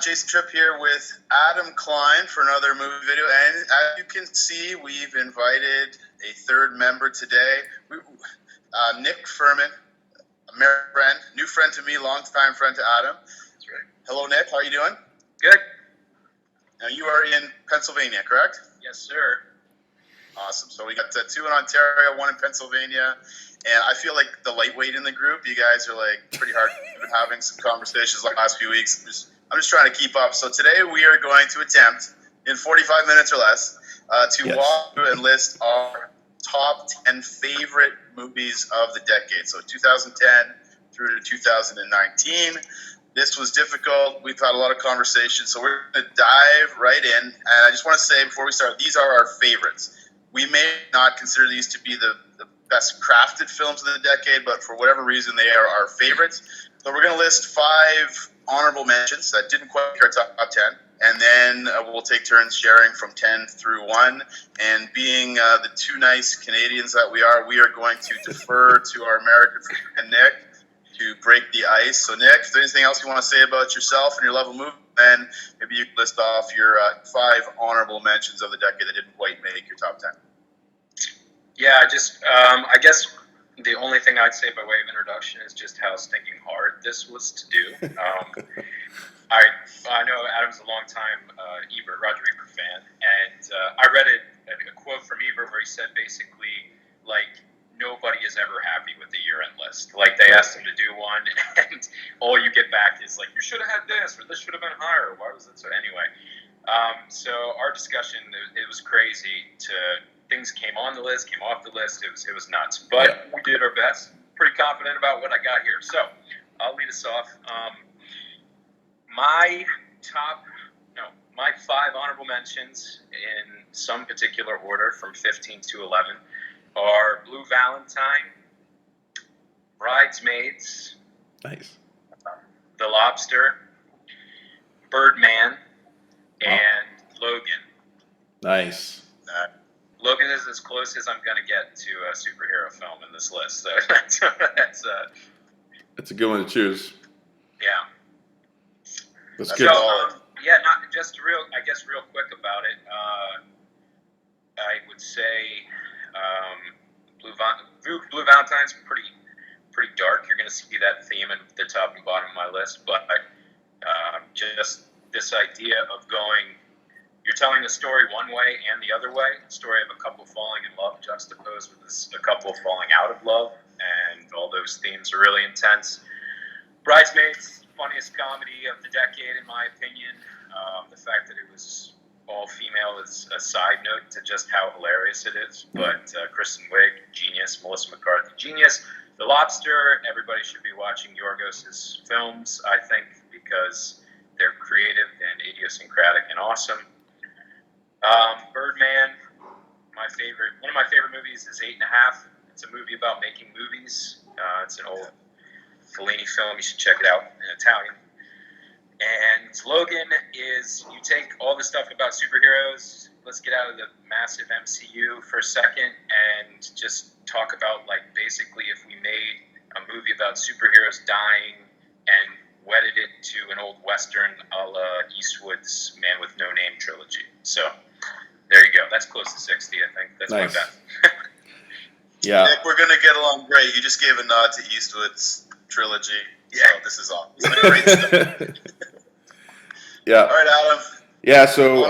Jason Tripp here with Adam Kline for another movie video. And as you can see, we've invited a third member today. Nick Furman, a friend, new friend to me, longtime friend to Adam. That's right. Hello, Nick. How are you doing? Good. Now, you are in Pennsylvania, correct? Yes, sir. Awesome. So we got two in Ontario, one in Pennsylvania. And I feel like the lightweight in the group. You guys are like pretty hard. We've been having some conversations like the last few weeks. I'm just trying to keep up. So today we are going to attempt, in 45 minutes or less, to walk through and list our top 10 favorite movies of the decade. So 2010 through to 2019. This was difficult. We've had a lot of conversations. So we're going to dive right in. And I just want to say before we start, these are our favorites. We may not consider these to be the best crafted films of the decade, but for whatever reason, they are our favorites. So we're going to list 5 honorable mentions that didn't quite make our top 10, and then we'll take turns sharing from 10 through 1. And being the two nice Canadians that we are going to defer to our American friend Nick to break the ice. So Nick, if there's anything else you want to say about yourself and your love of movie, then maybe you can list off your 5 honorable mentions of the decade that didn't quite make your top 10. Yeah, I guess the only thing I'd say by way of introduction is just how stinking hard this was to do. I know Adam's a longtime Roger Ebert fan, and I read a quote from Ebert where he said basically, like, nobody is ever happy with the year-end list. Like, they asked him to do one, and all you get back is like, you should have had this, or this should have been higher. Why was it so? Anyway, so our discussion, it was crazy. Things came on the list, came off the list. It was nuts, but we did our best. Pretty confident about what I got here. So I'll lead us off. My 5 honorable mentions in some particular order from 15 to 11 are Blue Valentine, Bridesmaids, nice, The Lobster, Birdman, and Logan. Nice. Logan is as close as I'm going to get to a superhero film in this list. So that's a good one to choose. Yeah. That's good. So, not just real quick about it. I would say Blue Valentine's pretty dark. You're going to see that theme in the top and bottom of my list, but just this idea of you're telling the story one way and the other way, the story of a couple falling in love juxtaposed with a couple falling out of love, and all those themes are really intense. Bridesmaids, funniest comedy of the decade in my opinion. The fact that it was all female is a side note to just how hilarious it is, but Kristen Wiig, genius. Melissa McCarthy, genius. The Lobster, everybody should be watching Yorgos's films, I think, because they're creative and idiosyncratic and awesome. Birdman, one of my favorite movies is 8½. It's a movie about making movies. It's an old Fellini film. You should check it out in Italian. And Logan is, you take all the stuff about superheroes, let's get out of the massive MCU for a second and just talk about, like, basically if we made a movie about superheroes dying and wedded it to an old Western a la Eastwood's Man with No Name trilogy. So there you go. That's close to 60, I think. That's nice. my bet. Yeah. Nick, we're going to get along great. You just gave a nod to Eastwood's trilogy. Yeah. So this is awesome. This is great stuff. Yeah. All right, Adam. Yeah, so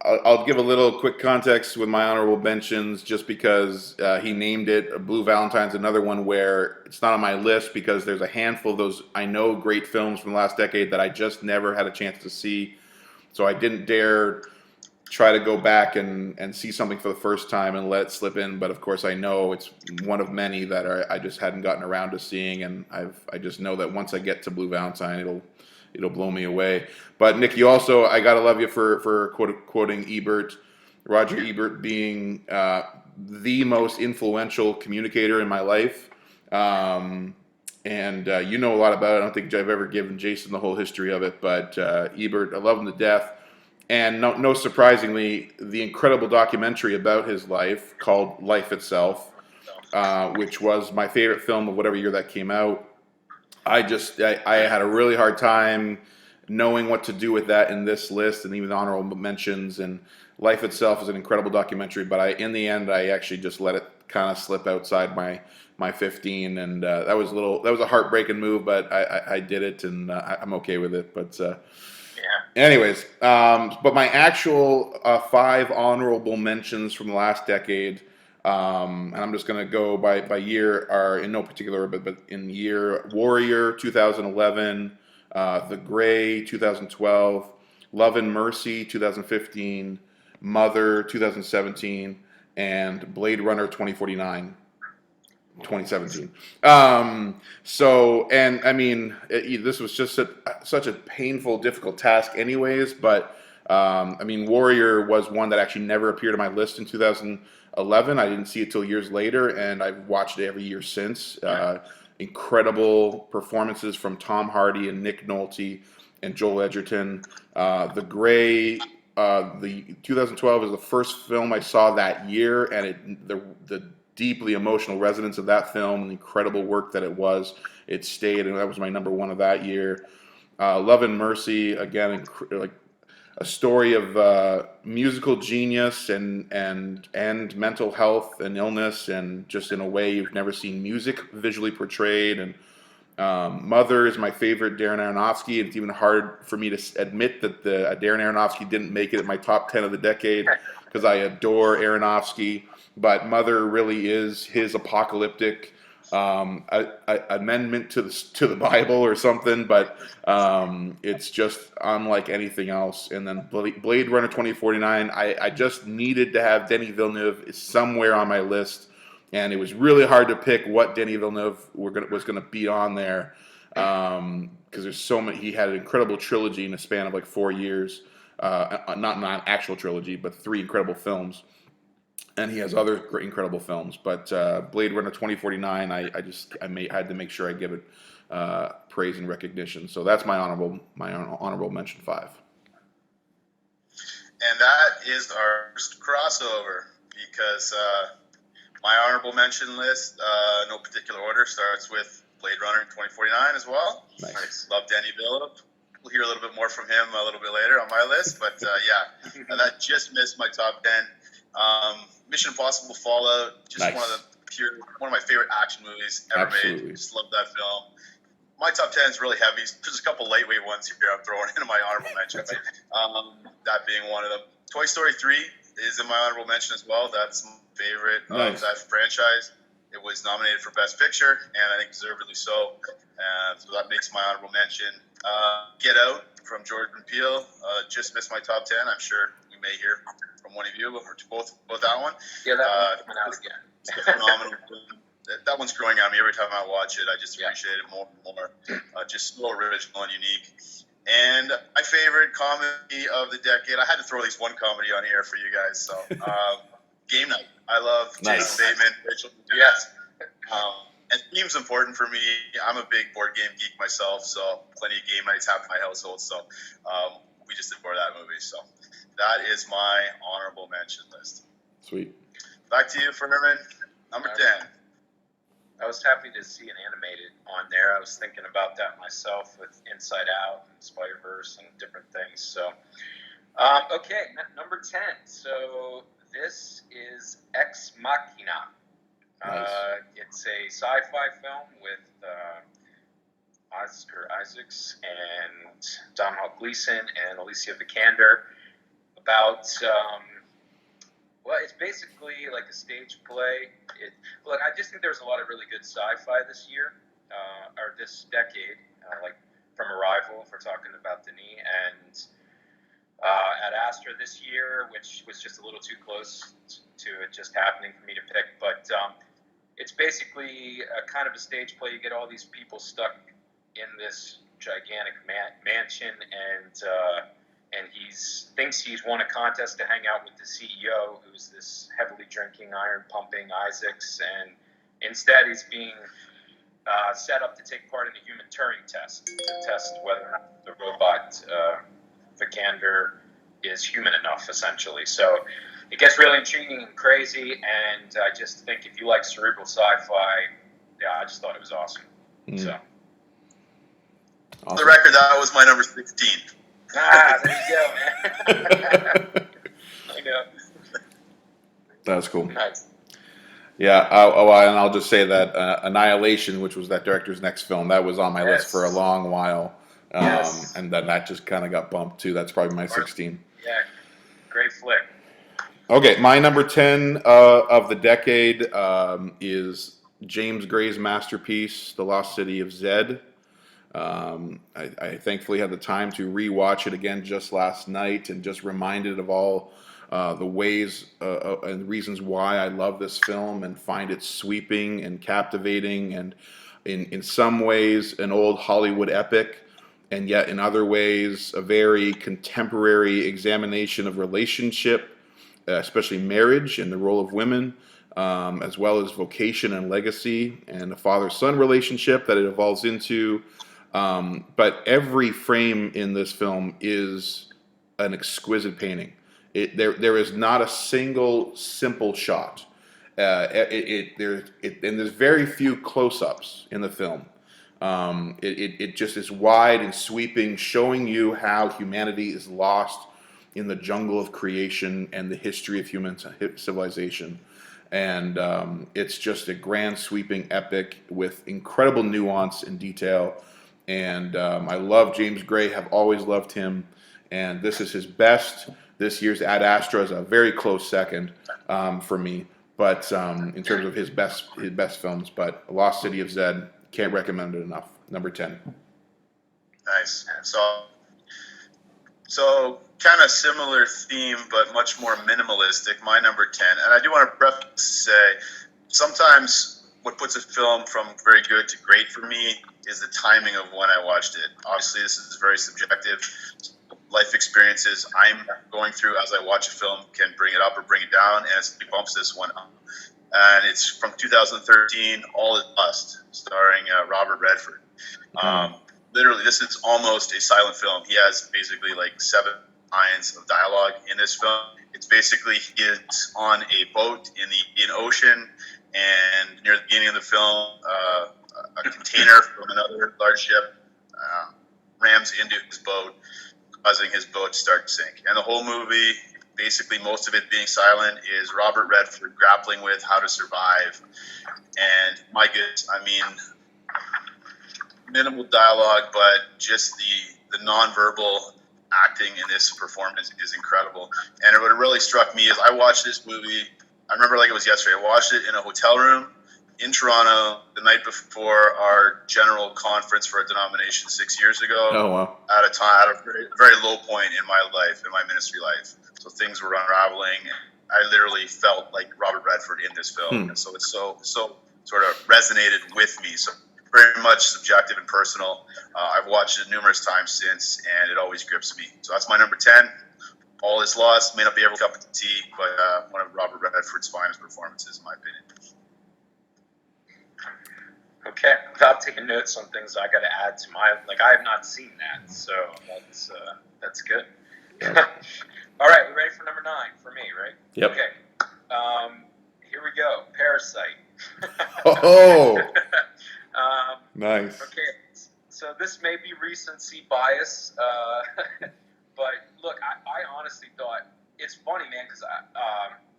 I'll give a little quick context with my honorable mentions just because he named it. Blue Valentine's another one where it's not on my list because there's a handful of those I know great films from the last decade that I just never had a chance to see. So I didn't dare try to go back and see something for the first time and let it slip in. But of course I know it's one of many that I just hadn't gotten around to seeing, and I just know that once I get to Blue Valentine it'll blow me away. But Nick, you also, I gotta love you for quoting Ebert, Roger Ebert being the most influential communicator in my life. And you know a lot about it. I don't think I've ever given Jason the whole history of it, but Ebert, I love him to death. And no surprisingly, the incredible documentary about his life called Life Itself, which was my favorite film of whatever year that came out. I had a really hard time knowing what to do with that in this list and even the honorable mentions. And Life itself is an incredible documentary, but in the end, I actually just let it kind of slip outside my 15, and that was a heartbreaking move, but I did it, and I'm okay with it. But anyways, but my actual 5 honorable mentions from the last decade, and I'm just going to go by year, are in no particular order, but in year: Warrior 2011, The Gray 2012, Love and Mercy 2015, Mother 2017, and Blade Runner 2017. So, and I mean, this was just such a painful, difficult task, anyways. But I mean, Warrior was one that actually never appeared on my list in 2011. I didn't see it till years later, and I've watched it every year since. Incredible performances from Tom Hardy and Nick Nolte and Joel Edgerton. The Gray. The 2012 is the first film I saw that year, and the deeply emotional resonance of that film and the incredible work that it was. It stayed, and that was my number 1 of that year. Love and Mercy, again, like a story of musical genius and mental health and illness, and just in a way you've never seen music visually portrayed. And Mother is my favorite Darren Aronofsky. It's even hard for me to admit that Darren Aronofsky didn't make it in my top 10 of the decade, because I adore Aronofsky. But Mother really is his apocalyptic amendment to the Bible or something. But it's just unlike anything else. And then Blade Runner 2049. I just needed to have Denis Villeneuve somewhere on my list. And it was really hard to pick what Denis Villeneuve was going to be on there, because there's so many. He had an incredible trilogy in a span of like 4 years, not an actual trilogy, but 3 incredible films, and he has other great, incredible films. But Blade Runner 2049, I had to make sure I give it praise and recognition. So that's my honorable mention 5. And that is our first crossover, because my honorable mention list, no particular order, starts with Blade Runner 2049 as well. Nice. Love Denis Villeneuve. We'll hear a little bit more from him a little bit later on my list, but yeah, that just missed my top 10. Mission Impossible Fallout, just Nice. one of my favorite action movies ever Absolutely. made. Just love that film. My top 10 is really heavy. There's a couple lightweight ones here I'm throwing into my honorable mentions. That being one of them. Toy Story 3 is in my honorable mention as well. That's my favorite of that franchise. It was nominated for Best Picture, and I think deservedly so. So that makes my honorable mention. Get Out from Jordan Peele. Just missed my top 10. I'm sure we may hear from one of you or both that one. Yeah, that one out again. It's a phenomenal film. That one's growing on me every time I watch it. I just appreciate it more and more. Just so original and unique. And my favorite comedy of the decade, I had to throw at least one comedy on here for you guys. So, Game Night. I love Jason Bateman, Rachel. Yes. And theme's important for me. I'm a big board game geek myself, so plenty of game nights happen in my household. So we just adore that movie. So that is my honorable mention list. Sweet. Back to you, Furman. Number 10. I was happy to see an animated on there. I was thinking about that myself with Inside Out and Spider-Verse and different things. So, okay, number 10. So this is Ex Machina. Nice. It's a sci-fi film with Oscar Isaacs and Domhnall Gleeson and Alicia Vikander about... well, it's basically like a stage play. Look, I just think there's a lot of really good sci-fi this year, or this decade, like from Arrival, if we're talking about Denis, and Ad Astra this year, which was just a little too close to it just happening for me to pick. But it's basically a kind of a stage play. You get all these people stuck in this gigantic mansion, and he thinks he's won a contest to hang out with the CEO, who's this heavily drinking, iron-pumping Isaacs, and instead he's being set up to take part in a human Turing test, to test whether or not the robot Vikander is human enough, essentially. So it gets really intriguing and crazy, and I just think if you like cerebral sci-fi, yeah, I just thought it was awesome. So For the record, that was my number 16. Ah, there you go, man. I know. That's cool. Nice. Yeah, and I'll just say that Annihilation, which was that director's next film, that was on my list for a long while, and then that just kind of got bumped too. That's probably my 16. Yeah, great flick. Okay, my number 10 of the decade is James Gray's masterpiece, The Lost City of Zed. I thankfully had the time to rewatch it again just last night and just reminded of all the ways and reasons why I love this film and find it sweeping and captivating and in some ways an old Hollywood epic, and yet in other ways a very contemporary examination of relationship, especially marriage and the role of women, as well as vocation and legacy and a father-son relationship that it evolves into. But every frame in this film is an exquisite painting. There is not a single simple shot. And there's very few close-ups in the film. It just is wide and sweeping, showing you how humanity is lost in the jungle of creation and the history of human civilization. And it's just a grand, sweeping epic with incredible nuance and detail. And I love James Gray, have always loved him. And this is his best. This year's Ad Astra is a very close second for me. But in terms of his best films, but Lost City of Zed, can't recommend it enough. Number 10. Nice. So kind of similar theme, but much more minimalistic. My number 10, and I do want to preface to say, sometimes what puts a film from very good to great for me is the timing of when I watched it. Obviously, this is very subjective. Life experiences I'm going through as I watch a film can bring it up or bring it down, and it bumps this one up. And it's from 2013, All Is Lost, starring Robert Redford. Literally, this is almost a silent film. He has basically like 7 lines of dialogue in this film. It's basically he is on a boat in the Indian Ocean, and near the beginning of the film, a container from another large ship rams into his boat, causing his boat to start to sink. And the whole movie, basically most of it being silent, is Robert Redford grappling with how to survive. And my goodness, I mean, minimal dialogue, but just the nonverbal acting in this performance is incredible. And what really struck me is I watched this movie, I remember like it was yesterday, I watched it in a hotel room in Toronto the night before our general conference for a denomination 6 years ago. Oh, wow. At a very, very low point in my life, in my ministry life. So things were unraveling. I literally felt like Robert Redford in this film. And so it's so sort of resonated with me. So very much subjective and personal. I've watched it numerous times since, and it always grips me. So that's my number 10. All Is Lost. May not be every cup of tea, but one of Robert Redford's finest performances, in my opinion. Okay, without taking notes on things I got to add to my, like I have not seen that, so that's good. All right, we ready for number 9 for me, right? Yep. Okay, here we go. Parasite. Oh, nice. Okay, so this may be recency bias, but look, I honestly thought it's funny, man, because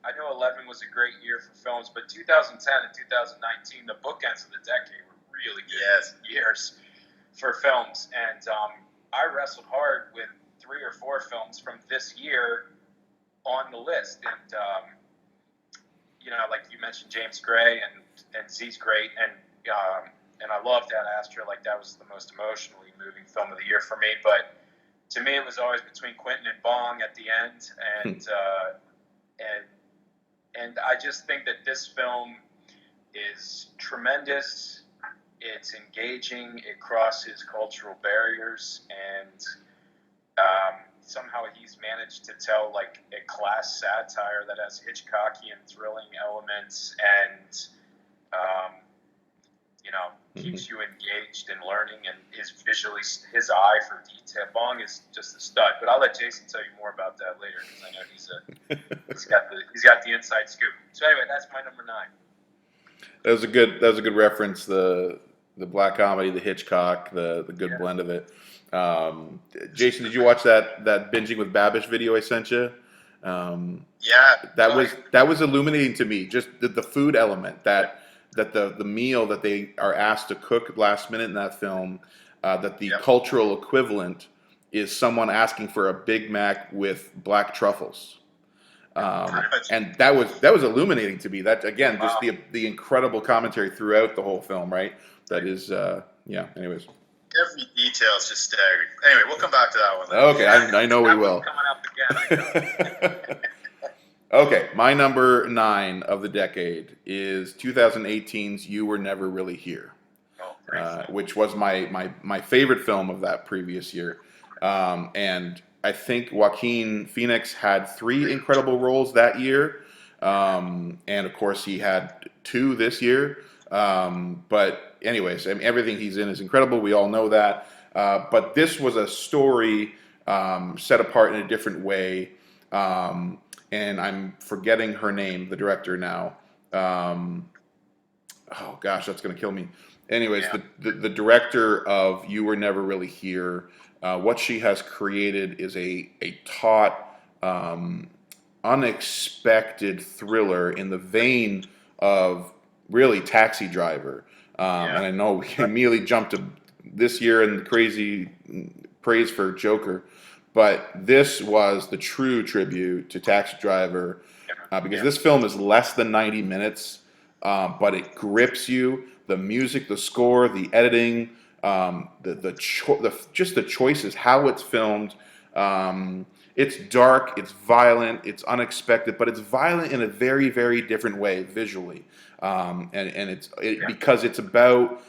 I know 11 was a great year for films, but 2010 and 2019, the bookends of the decade, were really good years for films. And I wrestled hard with 3 or 4 films from this year on the list. And, you know, like you mentioned, James Gray and Z's great. And I loved Ad Astra. Like, that was the most emotionally moving film of the year for me. But to me, it was always between Quentin and Bong at the end. And I just think that this film is tremendous. It's engaging. It crosses cultural barriers, and somehow he's managed to tell like a class satire that has Hitchcockian thrilling elements, and you know, keeps you engaged and learning, and his eye for detail. Bong is just a stud. But I'll let Jason tell you more about that later, because I know he's got the inside scoop. So anyway, that's my number 9. That was a good reference. The the black comedy, the Hitchcock, the good blend of it. Jason, did you watch that binging with Babish video I sent you? Yeah, That was illuminating to me. Just the food element, that the meal that they are asked to cook last minute in that film, that the cultural equivalent is someone asking for a Big Mac with black truffles. And that was illuminating to me. That again, just the incredible commentary throughout the whole film, right? That is, yeah. Anyways, every detail is just staggering. Anyway, we'll come back to that one. okay, I know we That will. one's coming up again. Okay, my number 9 of the decade is 2018's "You Were Never Really Here," which was my favorite film of that previous year, and I think Joaquin Phoenix had 3 incredible roles that year, and of course he had 2 this year. But anyways, I mean, everything he's in is incredible. We all know that. But this was a story set apart in a different way. And I'm forgetting her name, the director now. Oh gosh, that's gonna kill me. Anyways, the director of "You Were Never Really Here," what she has created is a taut, unexpected thriller in the vein of really Taxi Driver. And I know we immediately jumped to this year and crazy praise for Joker. But this was the true tribute to Taxi Driver, because this film is less than 90 minutes, but it grips you. The music, the score, the editing, just the choices, how it's filmed. It's dark, it's violent, it's unexpected, but it's violent in a very, very different way visually, because it's about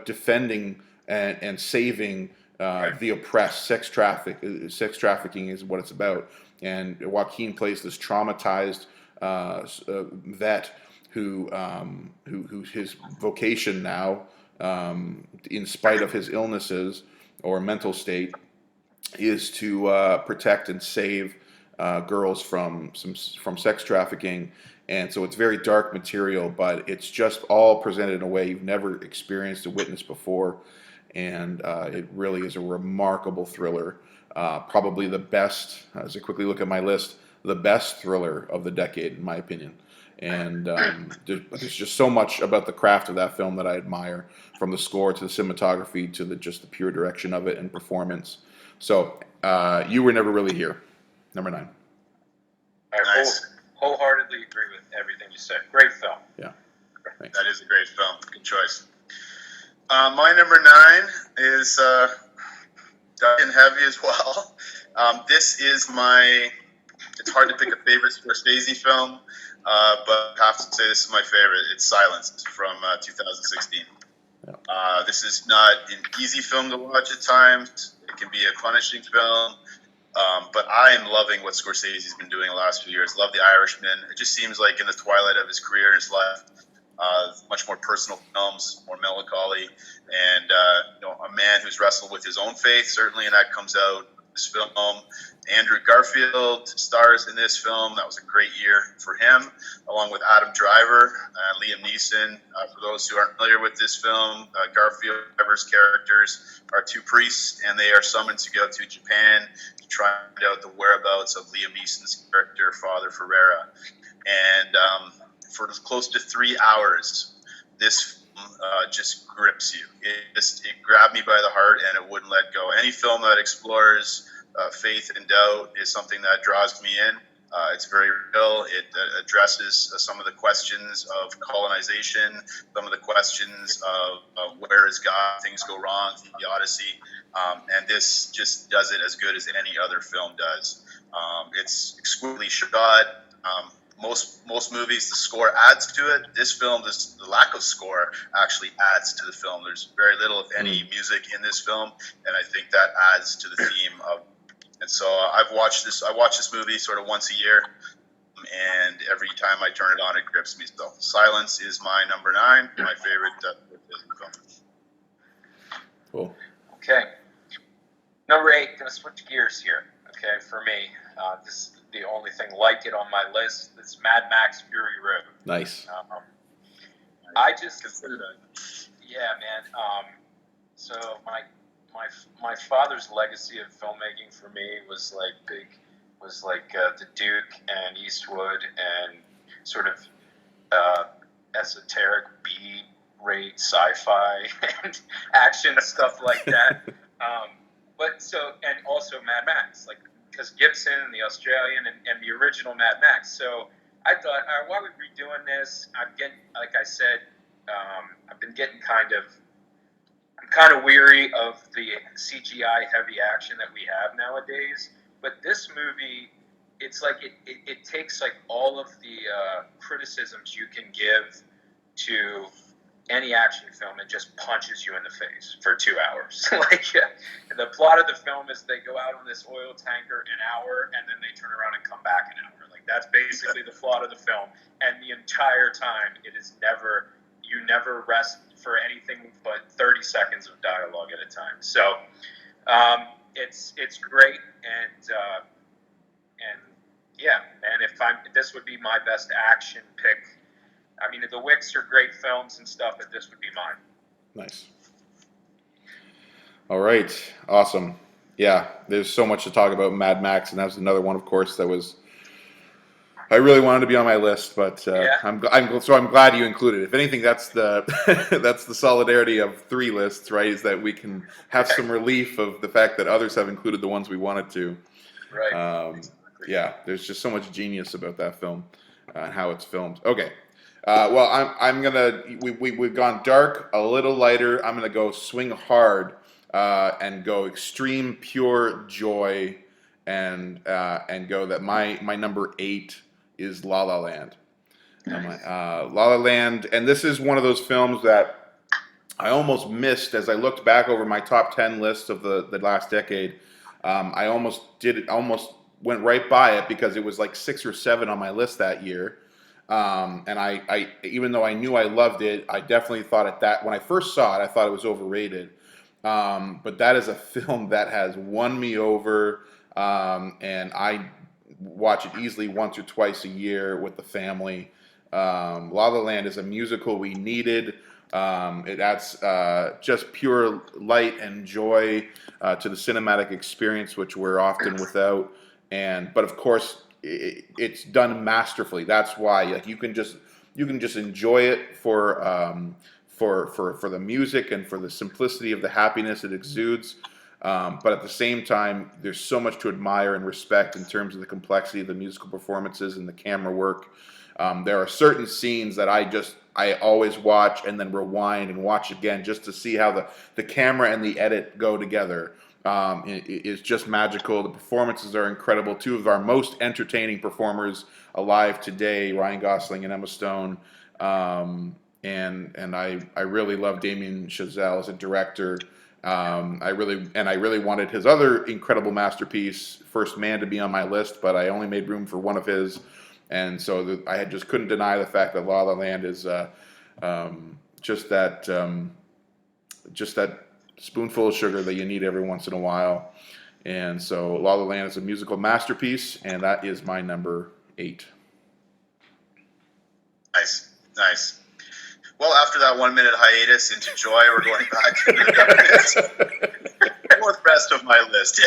defending and saving. The oppressed, sex trafficking is what it's about, and Joaquin plays this traumatized vet who his vocation now, in spite of his illnesses or mental state, is to protect and save girls from sex trafficking. And so it's very dark material, but it's just all presented in a way you've never experienced or witnessed before. And it really is a remarkable thriller. Probably the best, as I quickly look at my list, the best thriller of the decade, in my opinion. And there's just so much about the craft of that film that I admire, from the score to the cinematography to just the pure direction of it and performance. So, "You Were Never Really Here," number 9. I wholeheartedly agree with everything you said. Great film. Yeah. Thanks. That is a great film. Good choice. My number 9 is dark and heavy as well. This is it's hard to pick a favorite Scorsese film, but I have to say this is my favorite. It's Silence from 2016. Yeah. This is not an easy film to watch at times. It can be a punishing film, but I am loving what Scorsese's been doing the last few years. Love The Irishman. It just seems like in the twilight of his career and his life, much more personal films, more melancholy, and a man who's wrestled with his own faith, certainly, and that comes out in this film. Andrew Garfield stars in this film. That was a great year for him, along with Adam Driver and Liam Neeson. For those who aren't familiar with this film, Garfield and Driver's characters are 2 priests, and they are summoned to go to Japan to try and find out the whereabouts of Liam Neeson's character, Father Ferreira. And for close to 3 hours, this just grips you. It grabbed me by the heart, and it wouldn't let go. Any film that explores faith and doubt is something that draws me in. It's very real. It addresses some of the questions of colonization, some of the questions of where is God, things go wrong, the Odyssey, and this just does it as good as any other film does. It's exquisitely shot. Most movies, the score adds to it. This film, the lack of score actually adds to the film. There's very little, if any, music in this film, and I think that adds to the theme of. And so I watch this movie sort of once a year, and every time I turn it on, it grips me. So Silence is my number 9, my favorite film. Cool. Okay. Number 8, gonna switch gears here. Okay, for me, this is the only thing like it on my list. It's Mad Max Fury Road. Nice. I just, Yeah, man. So my father's legacy of filmmaking for me was like the Duke and Eastwood and sort of esoteric B-rate sci-fi and action stuff like that. And also Mad Max, like because Gibson and the Australian and the original Mad Max. So I thought, why would we be doing this? I'm getting, like I said, I've been getting I'm kind of weary of the CGI heavy action that we have nowadays. But this movie, it's like it takes like all of the criticisms you can give to any action film and just punches you in the face for 2 hours. The plot of the film is they go out on this oil tanker an hour and then they turn around and come back an hour. Like that's basically the plot of the film. And the entire time you never rest for anything but 30 seconds of dialogue at a time. So it's great and yeah, man, this would be my best action pick. I mean, the Wicks are great films and stuff, but this would be mine. Nice. All right. Awesome. Yeah, there's so much to talk about Mad Max, and that's another one, of course, I really wanted to be on my list, but Yeah. I'm glad you included it. If anything, that's the that's the solidarity of 3 lists, right? Is that we can have some relief of the fact that others have included the ones we wanted to. Right. Yeah, there's just so much genius about that film and how it's filmed. Okay. Well, I'm gonna. We've gone dark, a little lighter. I'm gonna go swing hard and go extreme pure joy, and go that my number 8 is La La Land. Nice. La La Land, and this is one of those films that I almost missed as I looked back over my top 10 list of the last decade. I almost went right by it because it was like 6 or 7 on my list that year. And I, even though I knew I loved it, I definitely thought when I first saw it, I thought it was overrated. But that is a film that has won me over, and I watch it easily once or twice a year with the family. La La Land is a musical we needed. It adds just pure light and joy to the cinematic experience, which we're often without. But of course, it's done masterfully. That's why, like, you can just enjoy it for the music and for the simplicity of the happiness it exudes. But at the same time, there's so much to admire and respect in terms of the complexity of the musical performances and the camera work. There are certain scenes that I always watch and then rewind and watch again just to see how the camera and the edit go together. Is just magical. The performances are incredible. 2 of our most entertaining performers alive today, Ryan Gosling and Emma Stone. And I really love Damien Chazelle as a director. I really wanted his other incredible masterpiece, First Man, to be on my list, but I only made room for one of his, and so I just couldn't deny the fact that La La Land is just that spoonful of sugar that you need every once in a while. And so La La Land is a musical masterpiece, and that is my number 8. Nice. Well, after that 1 minute hiatus into joy, we're going back to the fourth rest of my list.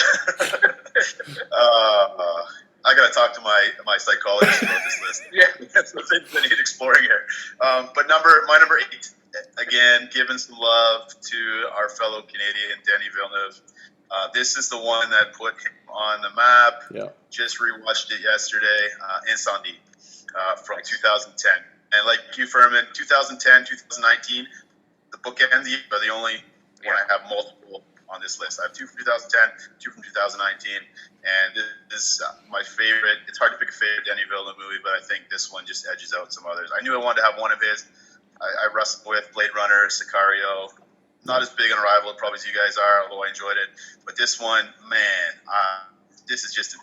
I got to talk to my psychologist about this list. Yeah, that's the things that need exploring here. But my number 8, again, giving some love to our fellow Canadian Denis Villeneuve. This is the one that put him on the map. Yeah. Just rewatched it yesterday. Incendie from 2010. And like you, Furman, 2010, 2019, the bookends are the only one I have multiple on this list. I have 2 from 2010, 2 from 2019, and this is my favorite. It's hard to pick a favorite Denis Villeneuve movie, but I think this one just edges out some others. I knew I wanted to have one of his. I wrestled with Blade Runner, Sicario. Not as big an rival probably as you guys are, although I enjoyed it. But this one, man, this is just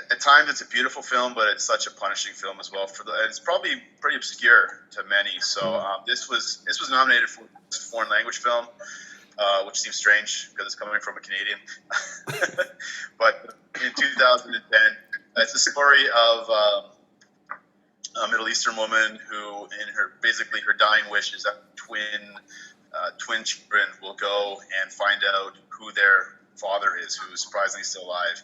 at times it's a beautiful film, but it's such a punishing film as well. It's probably pretty obscure to many. So this was nominated for foreign language film, which seems strange because it's coming from a Canadian. But in 2010, it's the story of a Middle Eastern woman who, in her dying wish, is at twin children will go and find out who their father is, who is surprisingly still alive,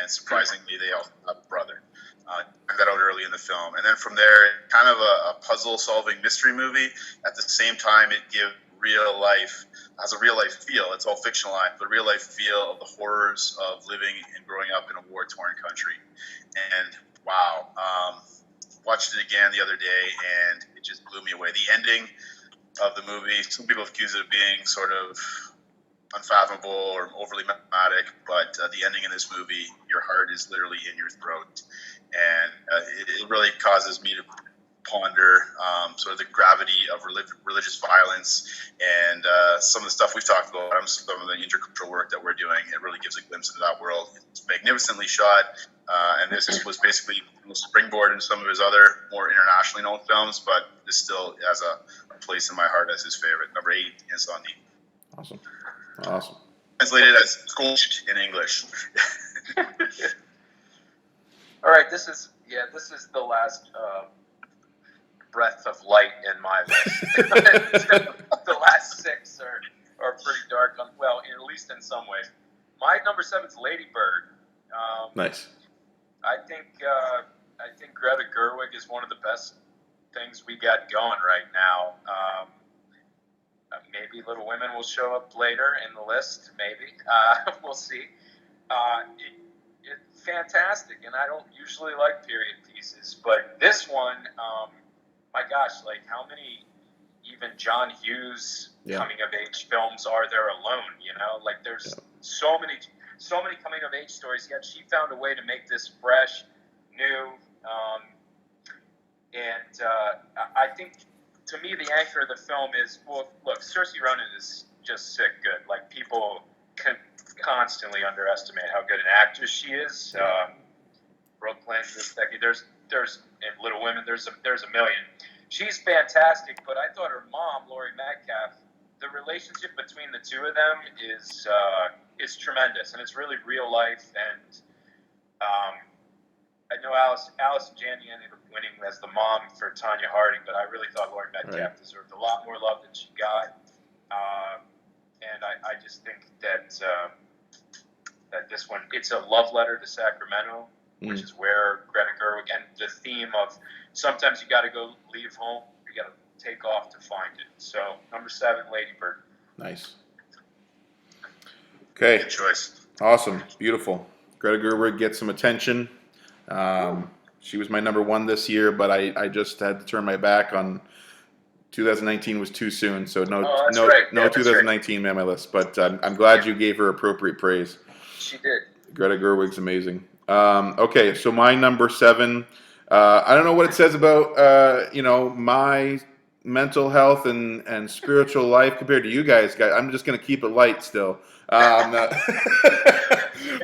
and surprisingly they also have a brother. Find that out early in the film, and then from there, kind of a puzzle-solving mystery movie. At the same time, it gives has a real life feel. It's all fictionalized, but real life feel of the horrors of living and growing up in a war-torn country. And wow, watched it again the other day, and it just blew me away. The ending of the movie, some people accuse it of being sort of unfathomable or overly dramatic, but the ending in this movie, your heart is literally in your throat, and it really causes me to ponder sort of the gravity of religious violence and some of the stuff we've talked about, some of the intercultural work that we're doing. It really gives a glimpse into that world. It's magnificently shot, and this was basically a springboard into some of his other more internationally known films, but this still has a place in my heart as his favorite. Number 8, Insomnia. Awesome. Translated as "scorched" in English. All right, this is the last breath of light in my list. The last 6 are pretty dark. Well, at least in some ways. My number 7 is Lady Bird. Nice. I think Greta Gerwig is one of the best things we got going right now. Maybe Little Women will show up later in the list. Maybe we'll see. It's fantastic, and I don't usually like period pieces, but this one, my gosh, like how many even John Hughes coming of age films are there alone? You know, like there's so many coming of age stories. Yet she found a way to make this fresh, new, and I think. To me, the anchor of the film is, well, look, Saoirse Ronan is just sick good. Like, people can constantly underestimate how good an actress she is. Brooklyn, there's in Little Women, there's a million. She's fantastic, but I thought her mom, Laurie Metcalf, the relationship between the two of them is tremendous, and it's really real life. And I know Alice Janney ended up winning as the mom for Tanya Harding, but I really thought Laurie Metcalf deserved a lot more love than she got. And I just think that this one, it's a love letter to Sacramento, which is where Greta Gerwig, and the theme of sometimes you got to go leave home, you got to take off to find it. So number 7, Lady Bird. Nice. Okay. Good choice. Awesome. Beautiful. Greta Gerwig gets some attention. She was my number 1 this year, but I just had to turn my back on 2019 was too soon, so no 2019 made my list. But I'm glad you gave her appropriate praise. She did. Greta Gerwig's amazing. Okay, so my number 7. I don't know what it says about my mental health and spiritual life compared to you guys. I'm just gonna keep it light still.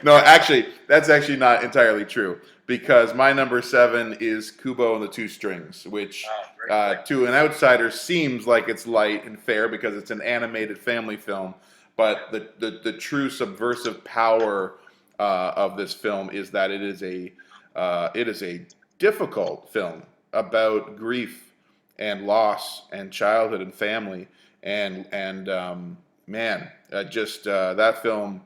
No, actually, that's actually not entirely true, because my number 7 is Kubo and the Two Strings, which to an outsider seems like it's light and fair because it's an animated family film, but the true subversive power of this film is that it is a difficult film about grief and loss and childhood and family, and that film.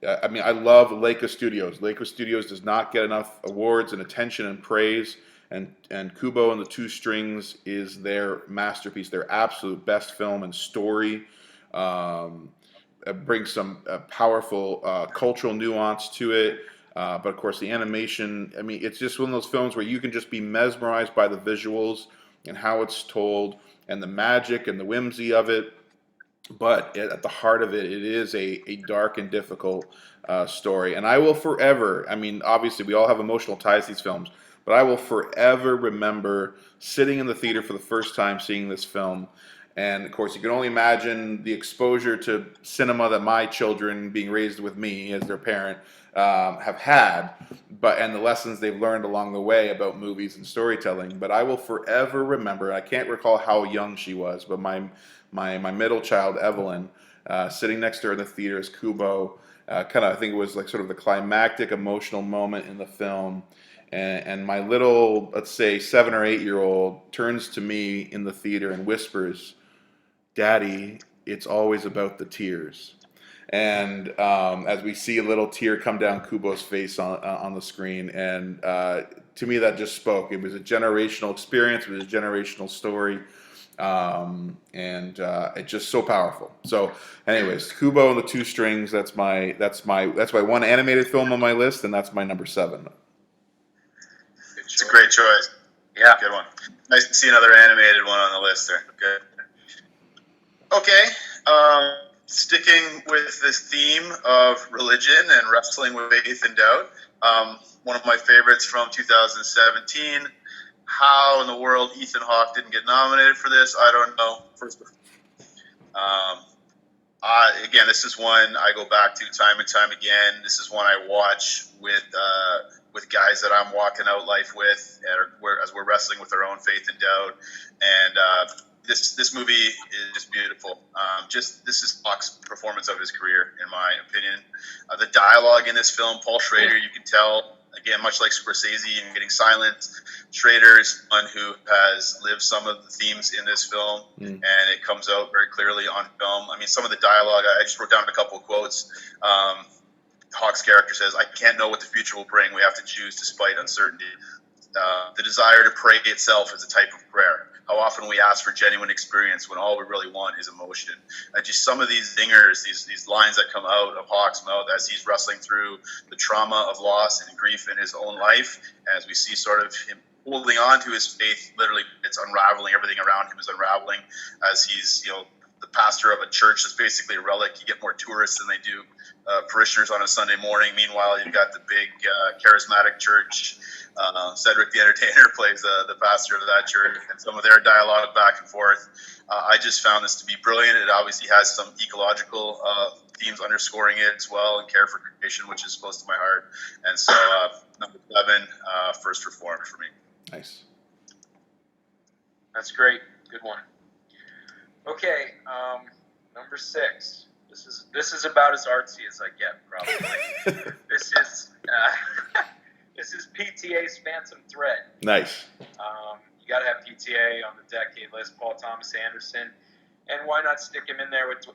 I mean, I love Leica Studios. Leica Studios does not get enough awards and attention and praise, and Kubo and the Two Strings is their masterpiece, their absolute best film and story. It brings some powerful cultural nuance to it, but of course the animation, I mean, it's just one of those films where you can just be mesmerized by the visuals and how it's told and the magic and the whimsy of it. But at the heart of it, it is a dark and difficult story. And I will forever, I mean, obviously we all have emotional ties to these films, but I will forever remember sitting in the theater for the first time seeing this film. And of course, you can only imagine the exposure to cinema that my children, being raised with me as their parent, have had, and the lessons they've learned along the way about movies and storytelling. But I will forever remember, I can't recall how young she was, but my middle child, Evelyn, sitting next to her in the theater as Kubo, I think it was like sort of the climactic emotional moment in the film. And my little, let's say 7 or 8 year old turns to me in the theater and whispers, "Daddy, it's always about the tears." And as we see a little tear come down Kubo's face on the screen, and to me that just spoke. It was a generational experience. It was a generational story, and it's just so powerful. So, anyways, Kubo and the Two Strings. That's my one animated film on my list, and that's my number 7. It's a great choice. Yeah. Good one. Nice to see another animated one on the list there. Good. Okay. Sticking with this theme of religion and wrestling with faith and doubt, one of my favorites from 2017. How in the world Ethan Hawke didn't get nominated for this, I don't know. Again, this is one I go back to time and time again. This is one I watch with guys that I'm walking out life with, as we're wrestling with our own faith and doubt. And this movie is just beautiful. This is Hawke's performance of his career, in my opinion. The dialogue in this film, Paul Schrader, you can tell, again, much like Scorsese and Getting Silent, Schrader is one who has lived some of the themes in this film, and it comes out very clearly on film. I mean, some of the dialogue, I just wrote down a couple of quotes. Hawke's character says, "I can't know what the future will bring. We have to choose despite uncertainty." The desire to pray itself is a type of prayer. How often we ask for genuine experience when all we really want is emotion. Just some of these zingers, these lines that come out of Hawke's mouth as he's wrestling through the trauma of loss and grief in his own life, as we see sort of him holding on to his faith, literally it's unraveling, everything around him is unraveling as he's, the pastor of a church that's basically a relic. You get more tourists than they do parishioners on a Sunday morning. Meanwhile, you've got the big charismatic church. Cedric the Entertainer plays the pastor of that church, and some of their dialogue back and forth. I just found this to be brilliant. It obviously has some ecological themes underscoring it as well, and care for creation, which is close to my heart. And so, number 7, First Reformed for me. Nice. That's great. Good one. Okay, number 6. This is about as artsy as I get, probably. This is PTA's Phantom Thread. Nice. You got to have PTA on the decade list. Paul Thomas Anderson, and why not stick him in there with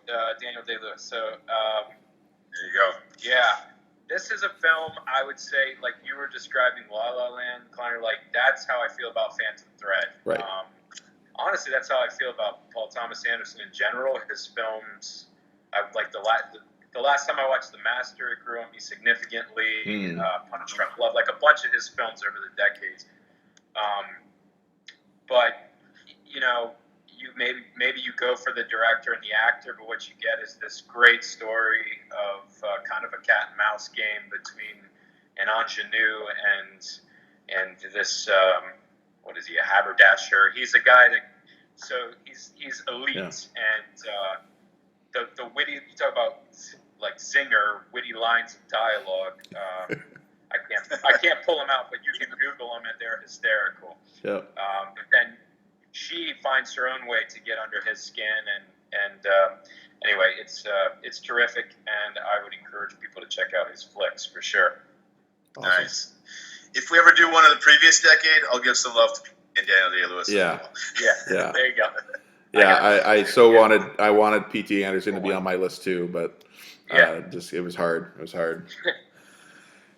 Daniel Day-Lewis? So there you go. Yeah, this is a film I would say, like you were describing La La Land, Kline, like that's how I feel about Phantom Thread. Right. Honestly, that's how I feel about Paul Thomas Anderson in general. His films, I like the last time I watched The Master, it grew on me significantly. Punch Drunk Love, like a bunch of his films over the decades. But you maybe you go for the director and the actor, but what you get is this great story of kind of a cat and mouse game between an ingenue and this what is he, a haberdasher? He's a guy he's elite, and the witty, you talk about like zinger, witty lines of dialogue. I can't pull them out, but you can Google them and they're hysterical. Yeah. But then she finds her own way to get under his skin, and anyway, it's terrific, and I would encourage people to check out his flicks for sure. Awesome. Nice. If we ever do one of the previous decade, I'll give some love to Daniel Day-Lewis. Yeah. Yeah. There you go. Yeah, I wanted P.T. Anderson to be on my list too, but it was hard. It was hard.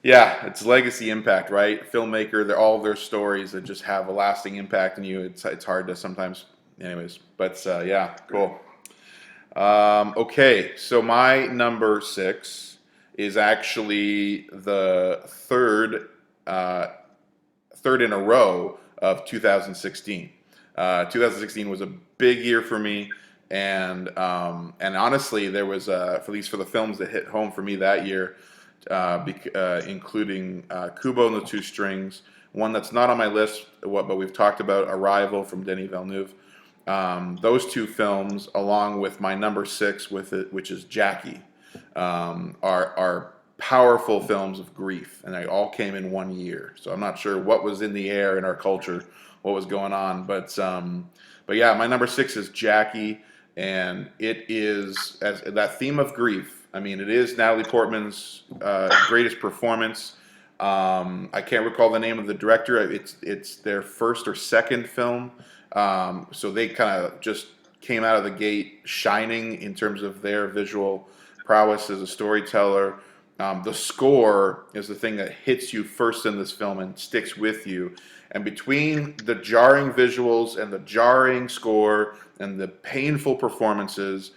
Yeah, it's legacy impact, right? Filmmaker, they're all their stories that just have a lasting impact on you. It's hard to sometimes, anyways. But yeah, cool. Okay, so my number 6 is actually the third in a row of 2016. 2016 was a big year for me, and honestly, there was at least for the films that hit home for me that year, including Kubo and the Two Strings, one that's not on my list, but we've talked about, Arrival from Denis Villeneuve. Those two films, along with my number 6 which is Jackie, are powerful films of grief, and they all came in one year. So I'm not sure what was in the air in our culture, what was going on, but yeah, my number 6 is Jackie, and it is that theme of grief. I mean, it is Natalie Portman's greatest performance. I can't recall the name of the director. It's their first or second film, so they kind of just came out of the gate shining in terms of their visual prowess as a storyteller. The score is the thing that hits you first in this film and sticks with you. And between the jarring visuals and the jarring score and the painful performances,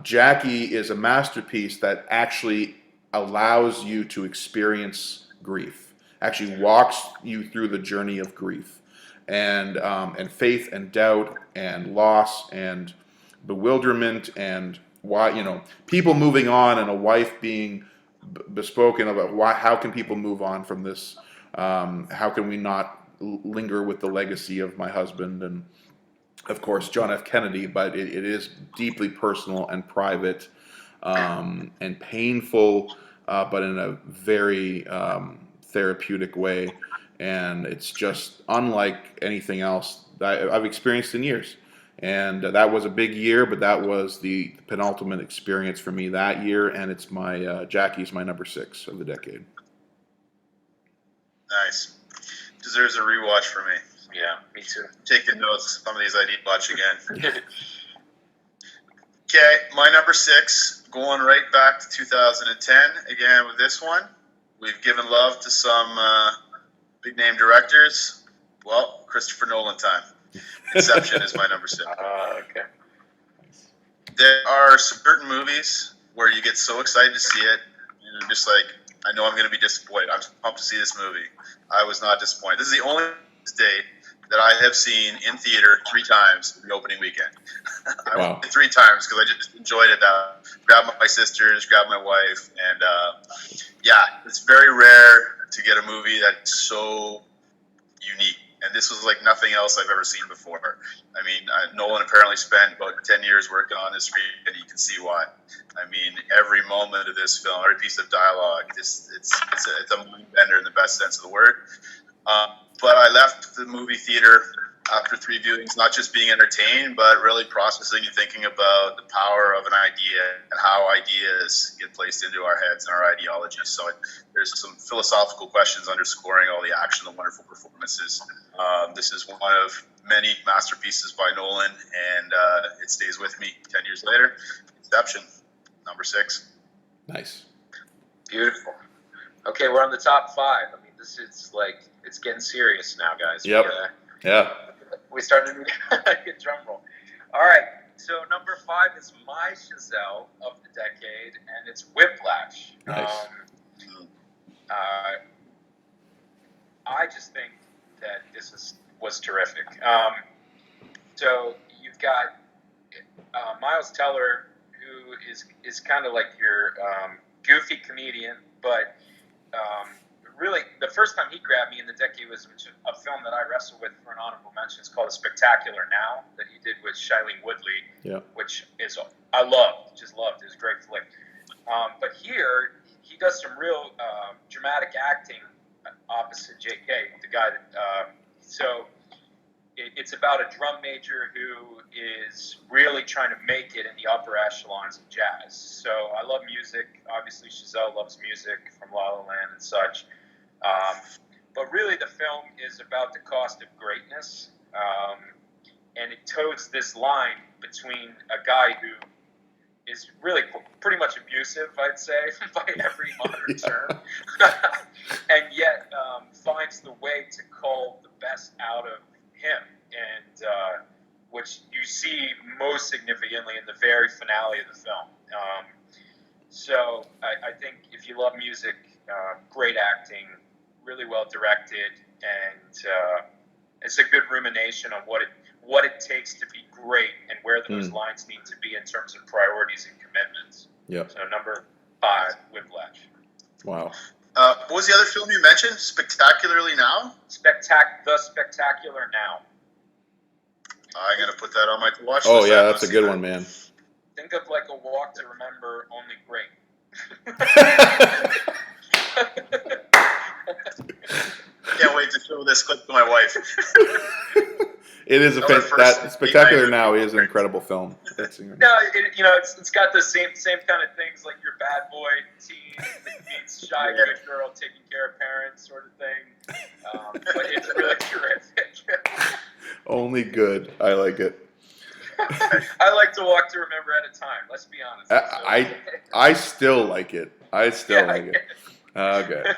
Jackie is a masterpiece that actually allows you to experience grief, actually walks you through the journey of grief, and faith and doubt and loss and bewilderment and why, people moving on and a wife being bespoken about how can people move on from this, how can we not linger with the legacy of my husband and of course John F. Kennedy, but it is deeply personal and private, and painful, but in a very therapeutic way, and it's just unlike anything else that I've experienced in years. And that was a big year, but that was the penultimate experience for me that year, and it's my Jackie's my number 6 of the decade. Nice. Deserves a rewatch for me. Yeah, me too. Taking notes. Some of these I need to watch again. Okay, my number 6, going right back to 2010. Again, with this one, we've given love to some big name directors. Well, Christopher Nolan time. Inception is my number 6. Okay. There are certain movies where you get so excited to see it, and you're just like, I know I'm going to be disappointed. I'm pumped to see this movie. I was not disappointed. This is the only date that I have seen in theater 3 times the opening weekend. I Wow. went 3 times because I just enjoyed it. Grabbed my sisters, grabbed my wife, and yeah, it's very rare to get a movie that's so unique. And this was like nothing else I've ever seen before. I mean, Nolan apparently spent about 10 years working on this screen, and you can see why. I mean, every moment of this film, every piece of dialogue, it's a mind bender in the best sense of the word. But I left the movie theater after 3 viewings, not just being entertained, but really processing and thinking about the power of an idea and how ideas get placed into our heads and our ideologies. So there's some philosophical questions underscoring all the action, the wonderful performances. This is one of many masterpieces by Nolan, and it stays with me 10 years later. Inception, number 6. Nice. Beautiful. Okay, we're on the top 5. I mean, this is like, it's getting serious now, guys. Yep. Yeah. We started to get drum roll. All right, so number 5 is my Chazelle of the decade, and it's Whiplash. Nice. I just think that this was terrific. So you've got Miles Teller, who is kind of like your goofy comedian, but really, the first time he grabbed me in the decade was a film that I wrestled with for an honorable mention. It's called A Spectacular Now, that he did with Shailene Woodley, which is I loved, just loved. It was a great flick. But here, he does some real dramatic acting opposite J.K., the guy that. So it's about a drum major who is really trying to make it in the upper echelons of jazz. So I love music. Obviously, Chazelle loves music from La La Land and such. But really, the film is about the cost of greatness, and it toes this line between a guy who is really pretty much abusive, I'd say, by every modern term, and yet finds the way to call the best out of him, and which you see most significantly in the very finale of the film. So I think if you love music, great acting, really well directed, and it's a good rumination on what it takes to be great and where those lines need to be in terms of priorities and commitments. Yep. So number 5, Whiplash. Wow. What was the other film you mentioned? Spectacularly Now? The Spectacular Now. I'm going to put that on my watch list. Oh, yeah, that's a good one, man. Think of like a walk to remember, only great. Can't wait to show this clip to my wife. It is that Spectacular Now is an incredible film. No, it's got the same kind of things like your bad boy teen that meets shy good girl taking care of parents sort of thing. But it's really terrific. Only good. I like it. I like to walk to remember at a time. Let's be honest. I still like it. I still Yeah, like it. Okay.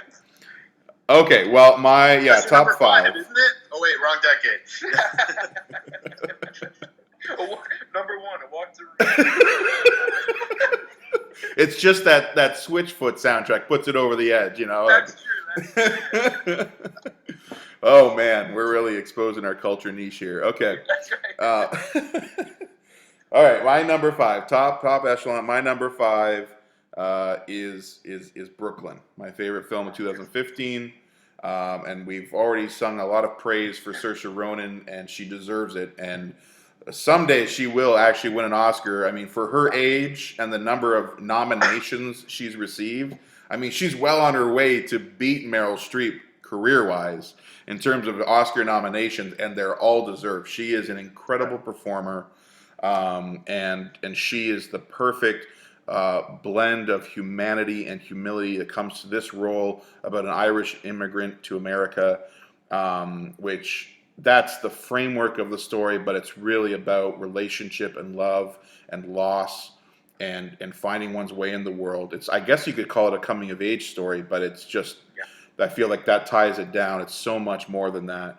Okay. Well, my That's your top number five, 5. isn't it? Oh wait, wrong decade. Number 1, a walk to remember. It's just that Switchfoot soundtrack puts it over the edge, you know. That's true. Oh man, we're really exposing our culture niche here. Okay. That's right. All right, my number 5, top echelon. My number 5 is Brooklyn, my favorite film of 2015. And we've already sung a lot of praise for Saoirse Ronan, and she deserves it. And someday she will actually win an Oscar. I mean, for her age and the number of nominations she's received, I mean, she's well on her way to beat Meryl Streep career-wise in terms of Oscar nominations, and they're all deserved. She is an incredible performer, and she is the perfect blend of humanity and humility that comes to this role about an Irish immigrant to America, which that's the framework of the story, but it's really about relationship and love and loss and finding one's way in the world. It's, I guess you could call it a coming of age story, but it's just, I feel like that ties it down. It's so much more than that.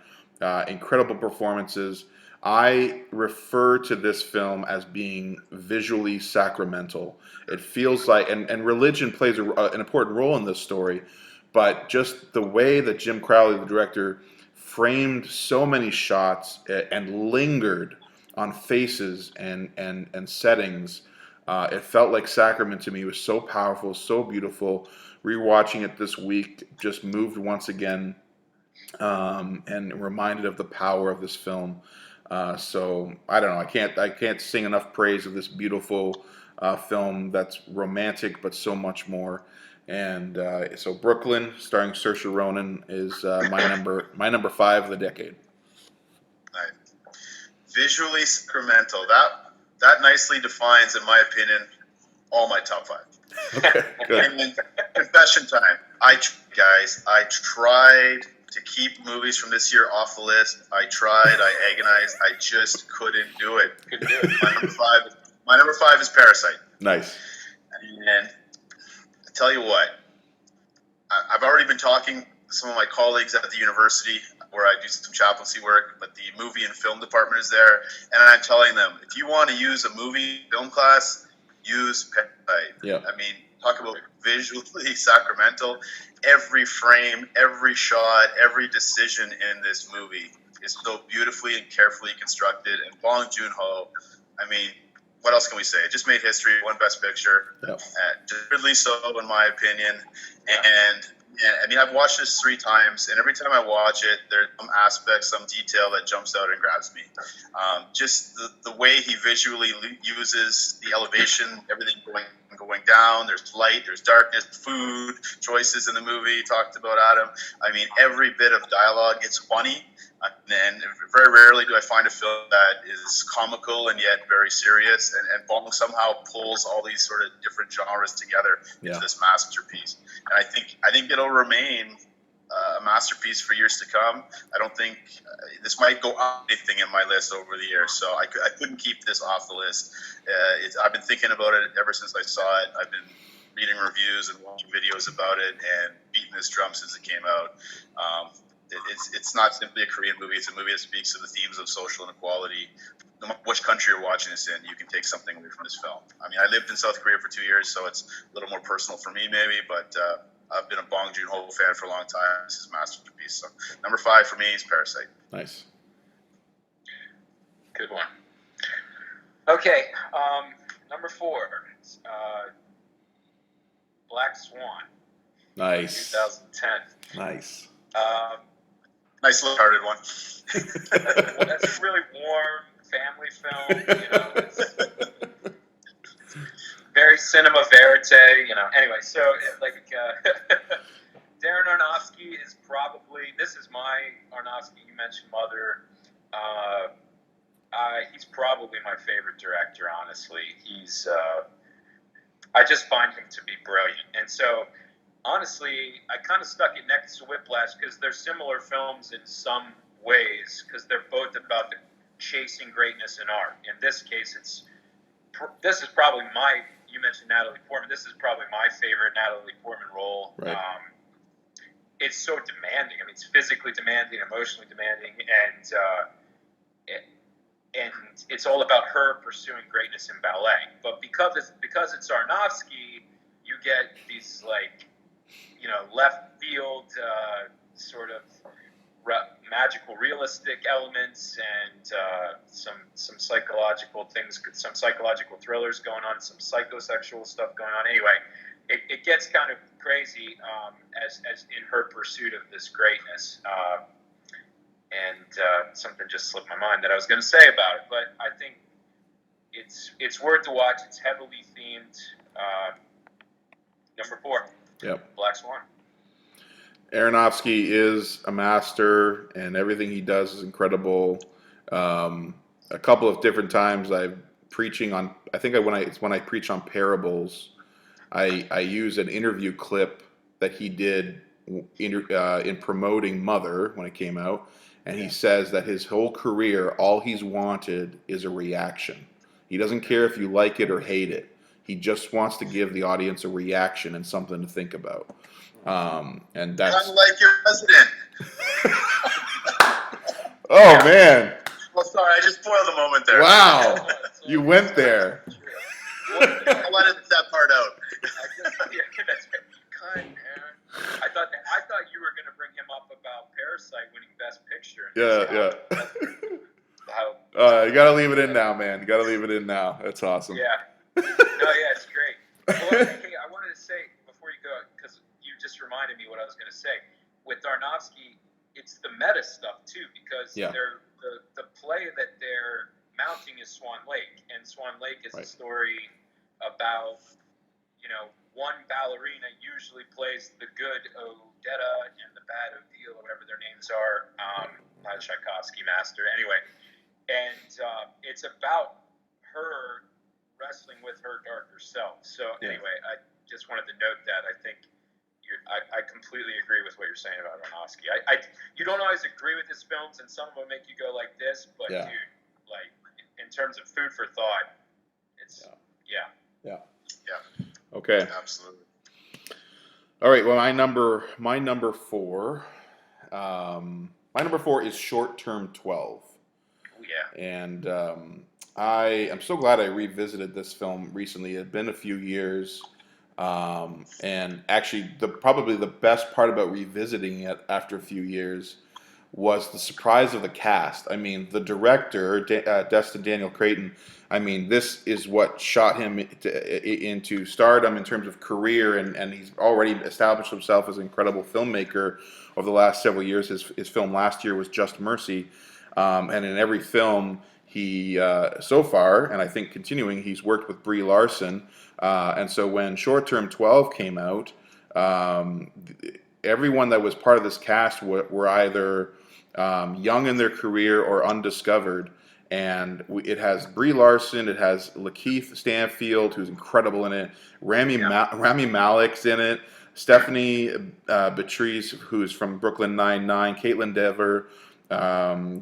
Incredible performances. I refer to this film as being visually sacramental. It feels like, and religion plays an important role in this story, but just the way that Jim Crowley, the director, framed so many shots and lingered on faces and settings, it felt like sacrament to me. It was so powerful, so beautiful. Rewatching it this week, just moved once again, and reminded of the power of this film. So I don't know. I can't sing enough praise of this beautiful film that's romantic but so much more. And so Brooklyn, starring Saoirse Ronan, is my number 5 of the decade. Nice. Visually sacramental. That nicely defines, in my opinion, all my top 5. Okay, good. And confession time. I tried to keep movies from this year off the list. I tried. I agonized. I just couldn't do it. My number five is Parasite. Nice. And I tell you what, I've already been talking to some of my colleagues at the university where I do some chaplaincy work, but the movie and film department is there, and I'm telling them, if you want to use a movie film class, use Parasite. Yeah. I mean, talk about visually sacramental. Every frame, every shot, every decision in this movie is so beautifully and carefully constructed. And Bong Joon-ho, I mean, what else can we say? It just made history, won Best Picture. Yep. Deservedly so, in my opinion. And I mean, I've watched this 3 times, and every time I watch it, there's some aspect, some detail that jumps out and grabs me. Just the way he visually uses the elevation, everything going down. There's light, there's darkness, food choices in the movie. Talked about Adam. I mean, every bit of dialogue. It's funny. And very rarely do I find a film that is comical and yet very serious. And Bong somehow pulls all these sort of different genres together into this masterpiece. And I think it'll remain a masterpiece for years to come. I don't think this might go up anything in my list over the years. So I couldn't keep this off the list. I've been thinking about it ever since I saw it. I've been reading reviews and watching videos about it and beating this drum since it came out. It's not simply a Korean movie. It's a movie that speaks to the themes of social inequality. No matter which country you're watching this in, you can take something away from this film. I mean, I lived in South Korea for 2 years, so it's a little more personal for me maybe, but I've been a Bong Joon-ho fan for a long time. This is a masterpiece. So number 5 for me is Parasite. Nice. Good one. Okay, number 4, Black Swan. Nice. 2010. Nice. Nice lighthearted one. Well, that's a really warm family film. You know, it's very cinema verite. You know. Anyway, so Darren Aronofsky is probably, this is my Aronofsky. You mentioned Mother. He's probably my favorite director. Honestly, he's. I just find him to be brilliant, and so. Honestly, I kind of stuck it next to Whiplash because they're similar films in some ways because they're both about the chasing greatness in art. In this case, this is probably you mentioned Natalie Portman. This is probably my favorite Natalie Portman role. Right. It's so demanding. I mean, it's physically demanding, emotionally demanding, and it's all about her pursuing greatness in ballet. But because it's Aronofsky, you get these left field sort of magical, realistic elements, and some psychological things, some psychological thrillers going on, some psychosexual stuff going on. Anyway, it gets kind of crazy as in her pursuit of this greatness. And something just slipped my mind that I was going to say about it, but I think it's worth to watch. It's heavily themed. Number 4. Yep. Black Swan. Aronofsky is a master, and everything he does is incredible. A couple of different times I'm preaching on. I think when I preach on parables, I use an interview clip that he did in promoting Mother when it came out, and he says that his whole career, all he's wanted is a reaction. He doesn't care if you like it or hate it. He just wants to give the audience a reaction and something to think about. And that's kind of like your president. Oh man! Well, sorry, I just spoiled the moment there. Wow, you went there. I'll edit that part out. I thought you were going to bring him up about Parasite winning Best Picture. Yeah. You gotta leave it in now, man. You gotta leave it in now. That's awesome. Yeah. No, yeah, it's great. Well, hey, I wanted to say before you go, because you just reminded me what I was going to say. With Aronofsky, it's the meta stuff too, because the play that they're mounting is Swan Lake, and Swan Lake is a story about one ballerina usually plays the good Odetta and the bad Odile, or whatever their names are. Not a Tchaikovsky master, anyway. And it's about her wrestling with her darker self. So anyway, I just wanted to note that. I think I completely agree with what you're saying about Aronofsky. You don't always agree with his films, and some of them make you go like this, but dude, like in terms of food for thought, it's Yeah. Okay. Absolutely. All right. Well, my number 4. My number 4 is Short Term 12. Yeah. And I am so glad I revisited this film recently. It had been a few years. And actually, probably the best part about revisiting it after a few years was the surprise of the cast. I mean, the director, Destin Daniel Cretton, I mean, this is what shot him into stardom in terms of career, and he's already established himself as an incredible filmmaker over the last several years. His film last year was Just Mercy, and in every film he, so far, and I think continuing, he's worked with Brie Larson, and so when Short Term 12 came out, everyone that was part of this cast were either young in their career or undiscovered. And it has Brie Larson, it has Lakeith Stanfield, who's incredible in it. Rami Malek's in it. Stephanie Beatrice, who's from Brooklyn Nine-Nine. Caitlin Dever,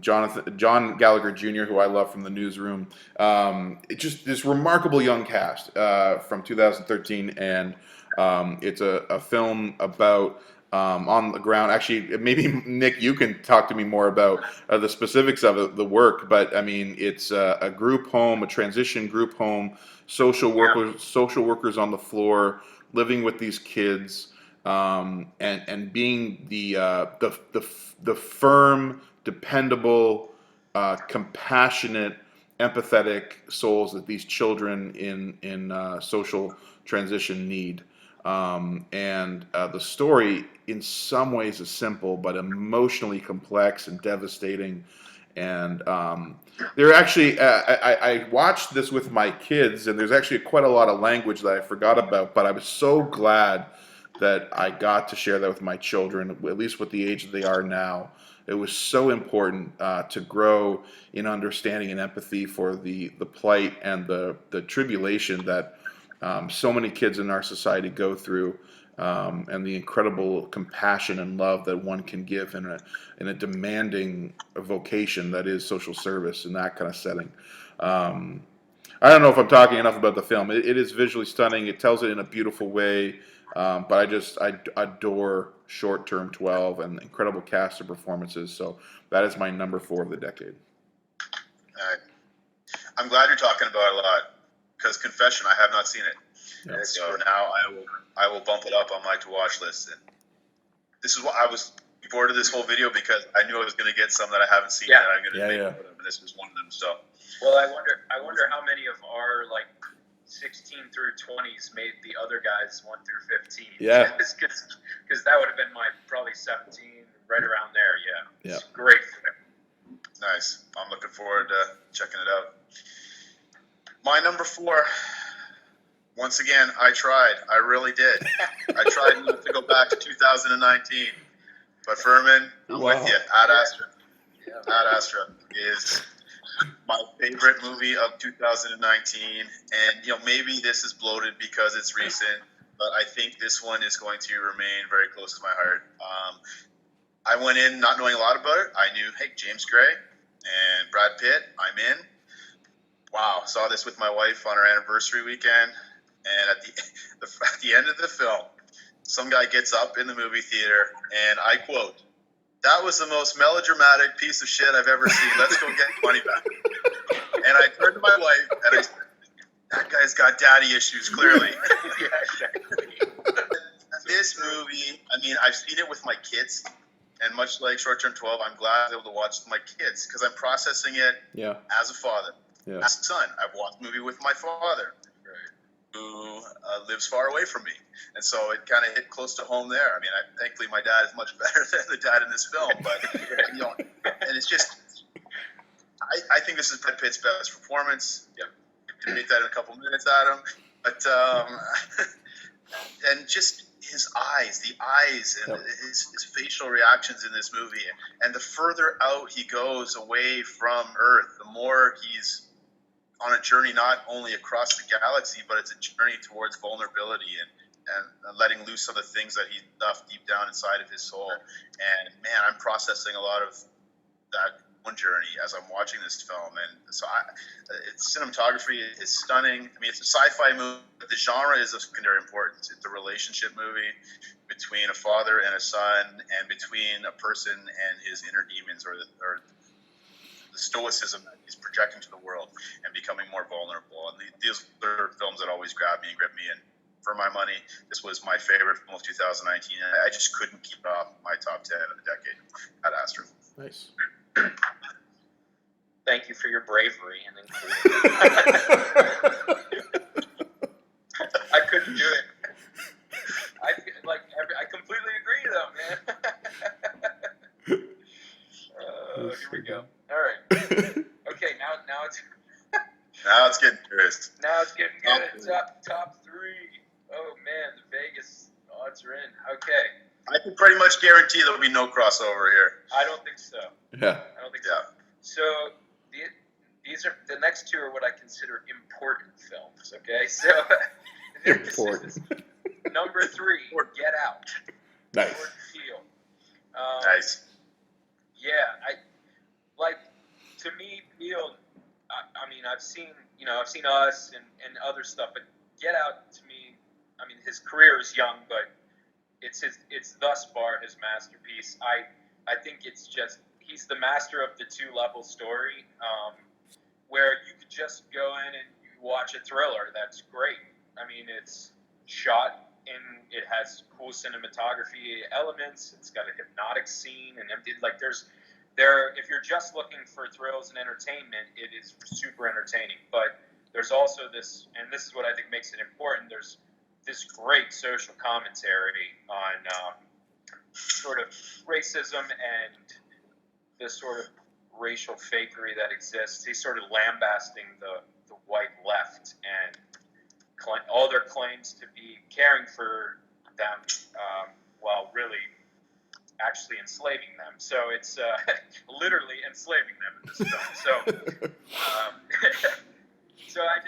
John Gallagher Jr., who I love from The Newsroom. It's just this remarkable young cast from 2013, and it's a film about on the ground. Actually, maybe Nick, you can talk to me more about the specifics of the work. But I mean, it's a group home, a transition group home, social workers on the floor, living with these kids, and being the firm, dependable, compassionate, empathetic souls that these children in social transition need. And the story in some ways is simple, but emotionally complex and devastating. And there actually, I watched this with my kids, and there's actually quite a lot of language that I forgot about, but I was so glad that I got to share that with my children, at least with the age that they are now. It was so important to grow in understanding and empathy for the plight and the tribulation that so many kids in our society go through. and the incredible compassion and love that one can give in a demanding vocation that is social service in that kind of setting. Um, I don't know if I'm talking enough about the film. It is visually stunning. It tells it in a beautiful way. But I adore Short Term 12 and the incredible cast of performances. So that is my number 4 of the decade. I'm glad you're talking about it a lot, because confession, I have not seen it. Yeah. So now I will bump it up on my to watch list. And this is what I was forward to this whole video, because I knew I was going to get some that I haven't seen, Yeah. that I'm going to make Yeah. note of, and this was one of them. So, well, I wonder how many of our 16 through 20s made the other guys 1 through 15. Yeah. Because that would have been my probably 17, right around there. Yeah. It's Yeah. great. nice. I'm looking forward to checking it out. My number 4. Once again, I tried. I really did. I tried not to go back to 2019. But Furman, I'm with you. Ad Astra. Yeah. Ad Astra is my favorite movie of 2019. And, maybe this is bloated because it's recent, but I think this one is going to remain very close to my heart. I went in not knowing a lot about it. I knew, hey, James Gray and Brad Pitt, I'm in. Wow, saw this with my wife on our anniversary weekend. And at the end of the film, some guy gets up in the movie theater, and I quote, "That was the most melodramatic piece of shit I've ever seen. Let's go get money back." And I turned to my wife, and I said, "That guy's got daddy issues, clearly." Yeah, exactly. This movie, I've seen it with my kids, and much like Short Term 12, I'm glad I was able to watch it with my kids, because I'm processing it as a father, as a son. I've watched the movie with my father, who lives far away from me. And so it kind of hit close to home there. Thankfully, my dad is much better than the dad in this film. But, and it's just, I think this is Brad Pitt's best performance. Yeah, to make that in a couple minutes, Adam. But, and just his eyes, and his facial reactions in this movie. And the further out he goes away from Earth, the more he's on a journey not only across the galaxy, but it's a journey towards vulnerability and letting loose of the things that he left deep down inside of his soul. And man, I'm processing a lot of that one journey as I'm watching this film. And so its cinematography is stunning. It's a sci-fi movie, but the genre is of secondary importance. It's a relationship movie between a father and a son, and between a person and his inner demons, or the stoicism that he's projecting to the world and becoming more vulnerable. And these are films that always grab me and grip me. And for my money, this was my favorite film of 2019. I just couldn't keep off my top 10 of the decade at Astra. Nice. Thank you for your bravery and including I couldn't do it. I completely agree, though, man. Here we go. All right. Okay, now it's now it's getting serious. Now it's getting good. Top 3. Oh man, the Vegas odds are in. Okay. I can pretty much guarantee there'll be no crossover here. I don't think so. Yeah. I don't think so. So these are the next 2 are what I consider important films. Okay, so Important. This is number 3. Get Out. Nice. Jordan Peele. Nice. Yeah, to me, Peele. I've seen Us and other stuff, but Get Out to me, his career is young, but it's thus far his masterpiece. I think it's just he's the master of the 2-level story, where you could just go in and you watch a thriller. That's great. It's shot in, it has cool cinematography elements. It's got a hypnotic scene, and if you're just looking for thrills and entertainment, it is super entertaining. But there's also this, and this is what I think makes it important, there's this great social commentary on sort of racism and the sort of racial fakery that exists. He's sort of lambasting the white left and all their claims to be caring for them while really actually enslaving them. So it's literally enslaving them in this film. So I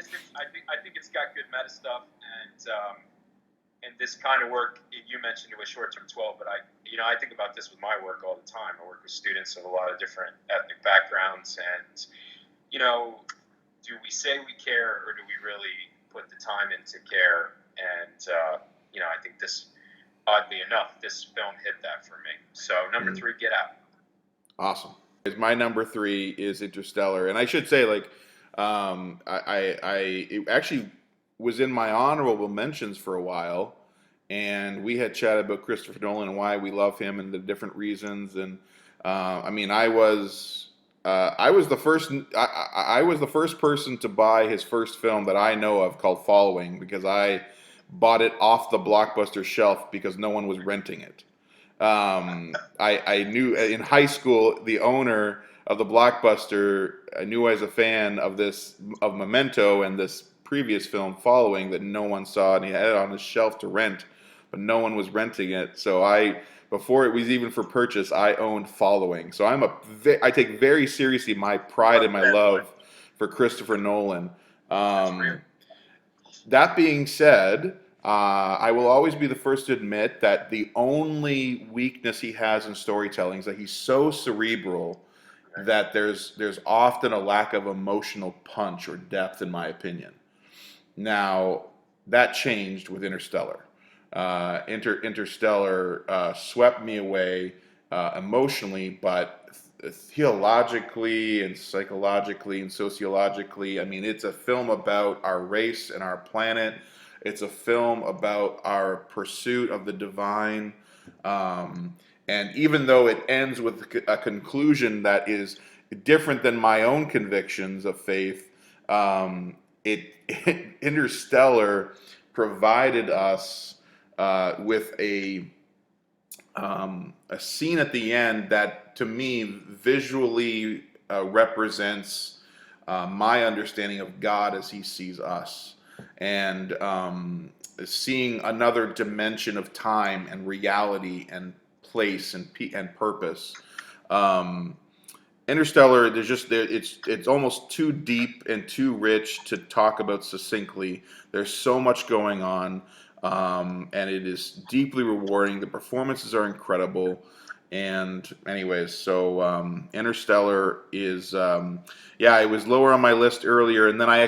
think it's got good meta stuff, and and this kind of work, you mentioned it was short-term 12, but I think about this with my work all the time. I work with students of a lot of different ethnic backgrounds, and, do we say we care, or do we really put the time into care? And, I think this, oddly enough, this film hit that for me. So number 3, Get Out. Awesome. My number 3 is Interstellar, and I should say, like, it actually was in my honorable mentions for a while, and we had chatted about Christopher Nolan and why we love him and the different reasons. And I mean, I was the first I was the first person to buy his first film that I know of, called Following, because I bought it off the Blockbuster shelf because no one was renting it. I knew in high school the owner of the Blockbuster. I knew I was a fan of Memento and this previous film Following that no one saw, and he had it on his shelf to rent, but no one was renting it. So before it was even for purchase, I owned Following. So I take very seriously my pride and my love for Christopher Nolan. That being said, I will always be the first to admit that the only weakness he has in storytelling is that he's so cerebral that there's often a lack of emotional punch or depth, in my opinion. Now, that changed with Interstellar. Interstellar swept me away emotionally, but theologically and psychologically and sociologically, I mean, it's a film about our race and our planet. It's a film about our pursuit of the divine. And even though it ends with a conclusion that is different than my own convictions of faith, Interstellar provided us with a scene at the end that, to me, visually represents my understanding of God as He sees us, and seeing another dimension of time and reality and place and purpose. Interstellar, it's almost too deep and too rich to talk about succinctly. There's so much going on, and it is deeply rewarding. The performances are incredible, and anyways, so Interstellar is it was lower on my list earlier, and then I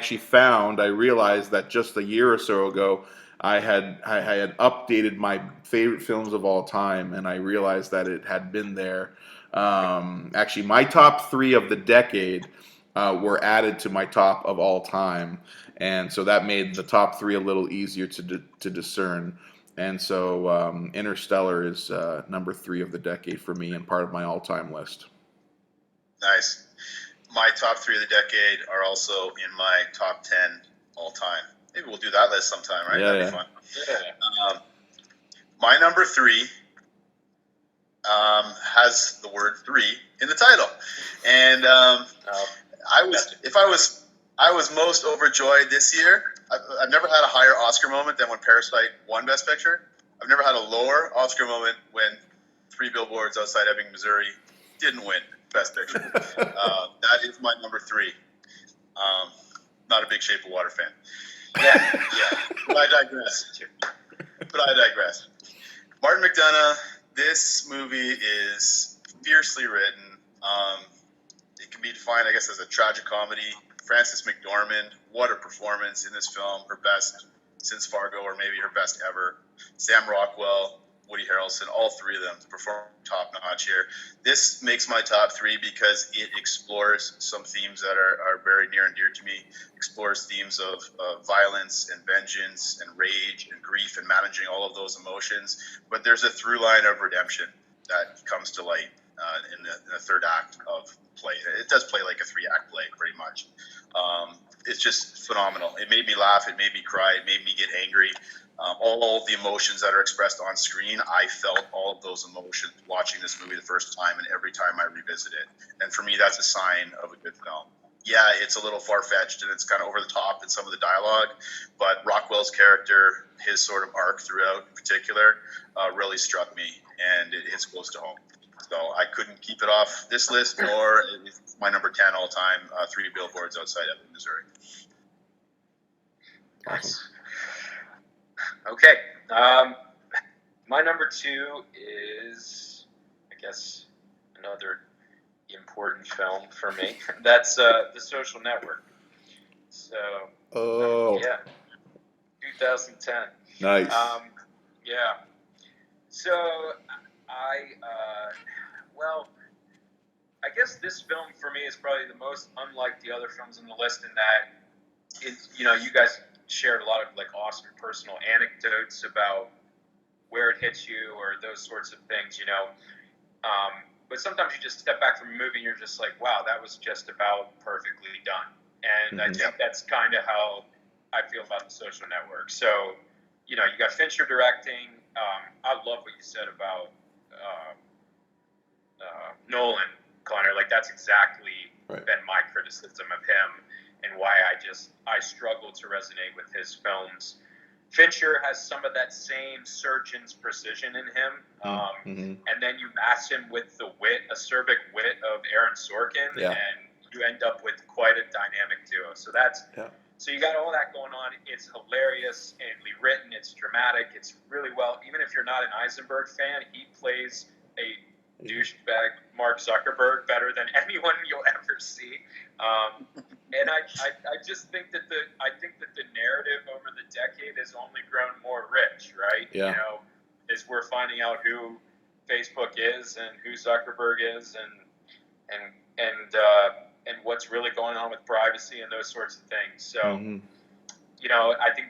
realized that just a year or so ago, I had updated my favorite films of all time, and I realized that it had been there. Actually, my top 3 of the decade were added to my top of all time, and so that made the top 3 a little easier to discern. And so Interstellar is number 3 of the decade for me and part of my all-time list. Nice. My top 3 of the decade are also in my top 10 all time. Maybe we'll do that list sometime, right? That'd be fun. Yeah. My number 3 has the word 3 in the title, and I was most overjoyed this year. I've never had a higher Oscar moment than when Parasite won Best Picture. I've never had a lower Oscar moment when 3 Billboards Outside Ebbing, Missouri didn't win Best Picture. That is my number 3. Not a big Shape of Water fan. Yeah. But I digress. Martin McDonagh. This movie is fiercely written. It can be defined, I guess, as a tragic comedy. Frances McDormand, what a performance in this film. Her best since Fargo, or maybe her best ever. Sam Rockwell, Woody Harrelson, all 3 of them perform top-notch here. This makes my top 3 because it explores some themes that are very near and dear to me. Explores themes of violence and vengeance and rage and grief and managing all of those emotions. But there's a through line of redemption that comes to light in the third act of play. It does play like a 3-act play, pretty much. It's just phenomenal. It made me laugh. It made me cry. It made me get angry. All of the emotions that are expressed on screen, I felt all of those emotions watching this movie the first time and every time I revisit it. And for me, that's a sign of a good film. Yeah, it's a little far-fetched and it's kind of over the top in some of the dialogue, but Rockwell's character, his sort of arc throughout in particular, really struck me, and it hits close to home. So I couldn't keep it off this list, nor it's my number 10 all time, 3 Billboards Outside Ebbing, Missouri. Nice. Okay, My number 2 is, I guess, another important film for me. That's The Social Network. So, Oh, yeah, 2010. nice. Yeah. So, well, I guess this film for me is probably the most unlike the other films on the list in that you guys shared a lot of like awesome personal anecdotes about where it hits you or those sorts of things. But sometimes you just step back from a movie and you're just like, wow, that was just about perfectly done. And I think that's kind of how I feel about The Social Network. So, you got Fincher directing. I love what you said about Nolan, Connor. Like, that's exactly been my criticism of him and why I struggle to resonate with his films. Fincher has some of that same surgeon's precision in him, and then you match him with the acerbic wit of Aaron Sorkin, and you end up with quite a dynamic duo. So so you got all that going on. It's hilarious and written. It's dramatic. It's really well. Even if you're not an Eisenberg fan, he plays a douchebag Mark Zuckerberg better than anyone you'll ever see. And I just think that the narrative over the decade has only grown more rich, right? Yeah. As we're finding out who Facebook is and who Zuckerberg is and what's really going on with privacy and those sorts of things. So, I think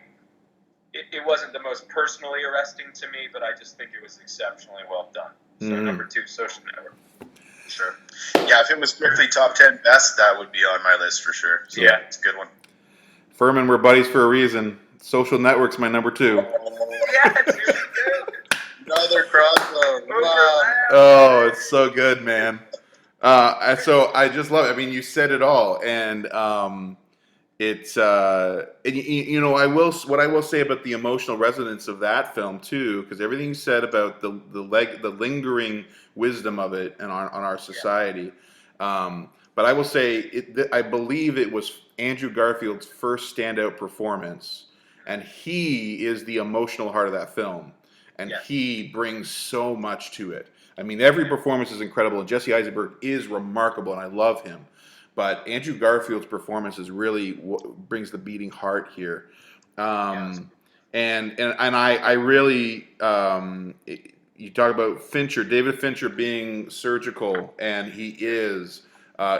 it wasn't the most personally arresting to me, but I just think it was exceptionally well done. So number 2, Social Network. Sure. Yeah, if it was strictly top 10 best, that would be on my list for sure. So yeah, it's a good one. Furman, we're buddies for a reason. Social Network's my number 2. Yeah, dude. Another crossover. Wow. Oh, it's so good, man. So I just love it. I mean, you said it all, and it's I will what I will say about the emotional resonance of that film too, because everything you said about the lingering wisdom of it and on our society. But I will say I believe it was Andrew Garfield's first standout performance, and he is the emotional heart of that film, and he brings so much to it. I mean, every performance is incredible, and Jesse Eisenberg is remarkable, and I love him. But Andrew Garfield's performance is really what brings the beating heart here. And I really, you talk about Fincher, David Fincher being surgical, and he is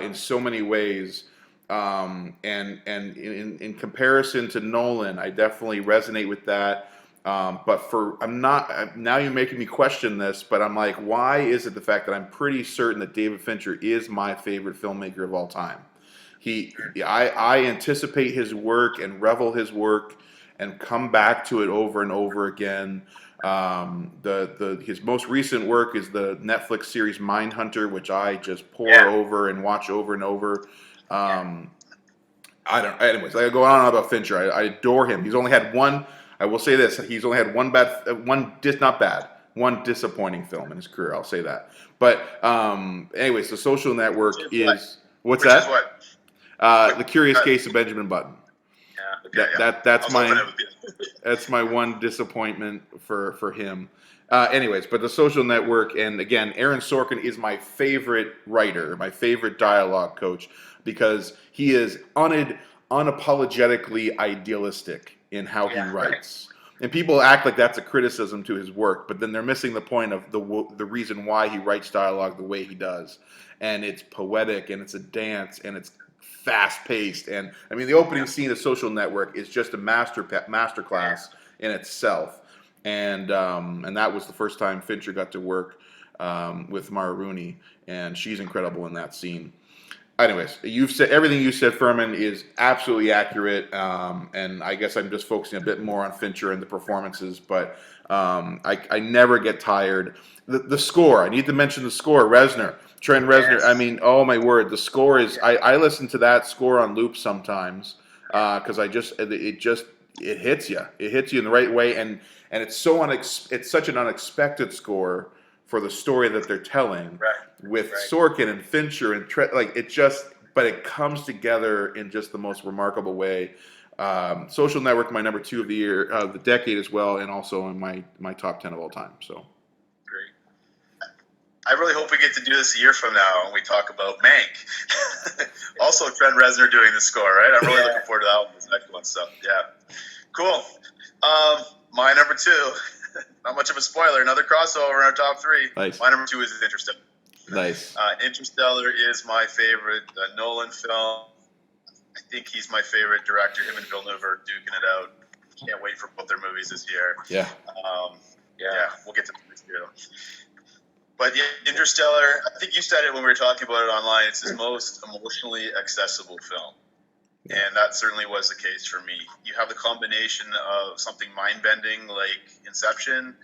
in so many ways. And in comparison to Nolan, I definitely resonate with that. But now you're making me question this, but I'm like, why is it the fact that I'm pretty certain that David Fincher is my favorite filmmaker of all time? I anticipate his work and revel his work and come back to it over and over again. His most recent work is the Netflix series Mindhunter, which I just pour over and watch over and over. Anyways, I go on and on about Fincher. I adore him. He's only had one. I will say this: he's only had one disappointing film in his career. I'll say that. But anyways, The Social Network is what's that? Which is what? The Curious Case of Benjamin Button. Yeah, okay, That's my one disappointment for him. Anyways, but The Social Network, and again, Aaron Sorkin is my favorite writer, my favorite dialogue coach, because he is unapologetically idealistic in how he writes. And people act like that's a criticism to his work, but then they're missing the point of the reason why he writes dialogue the way he does. And it's poetic, and it's a dance, and it's fast-paced. And I mean, the opening scene of Social Network is just a masterclass in itself. And that was the first time Fincher got to work with Mara Rooney, and she's incredible in that scene. Anyways, you've said everything you said, Furman, is absolutely accurate, and I guess I'm just focusing a bit more on Fincher and the performances, but I never get tired. The score, I need to mention the score, Trent Reznor. Yes. I mean, oh my word, the score is. I listen to that score on loop sometimes because it hits you. It hits you in the right way, and it's it's such an unexpected score for the story that they're telling with Sorkin and Fincher and but it comes together in just the most remarkable way. Social Network, my number 2 of the year, the decade as well, and also in my top 10 of all time. So Great. I really hope we get to do this a year from now and we talk about Mank. Also, Trent Reznor doing the score, right? I'm really looking forward to that one. This next one, so yeah, cool. My number 2, not much of a spoiler. Another crossover in our top 3. Nice. My number 2 is Interstellar. Nice. Interstellar is my favorite Nolan film. I think he's my favorite director. Him and Villeneuve are duking it out. Can't wait for both their movies this year. Yeah. Yeah, we'll get to this year. But yeah, Interstellar, I think you said it when we were talking about it online, it's his most emotionally accessible film. And that certainly was the case for me. You have the combination of something mind-bending like Inception,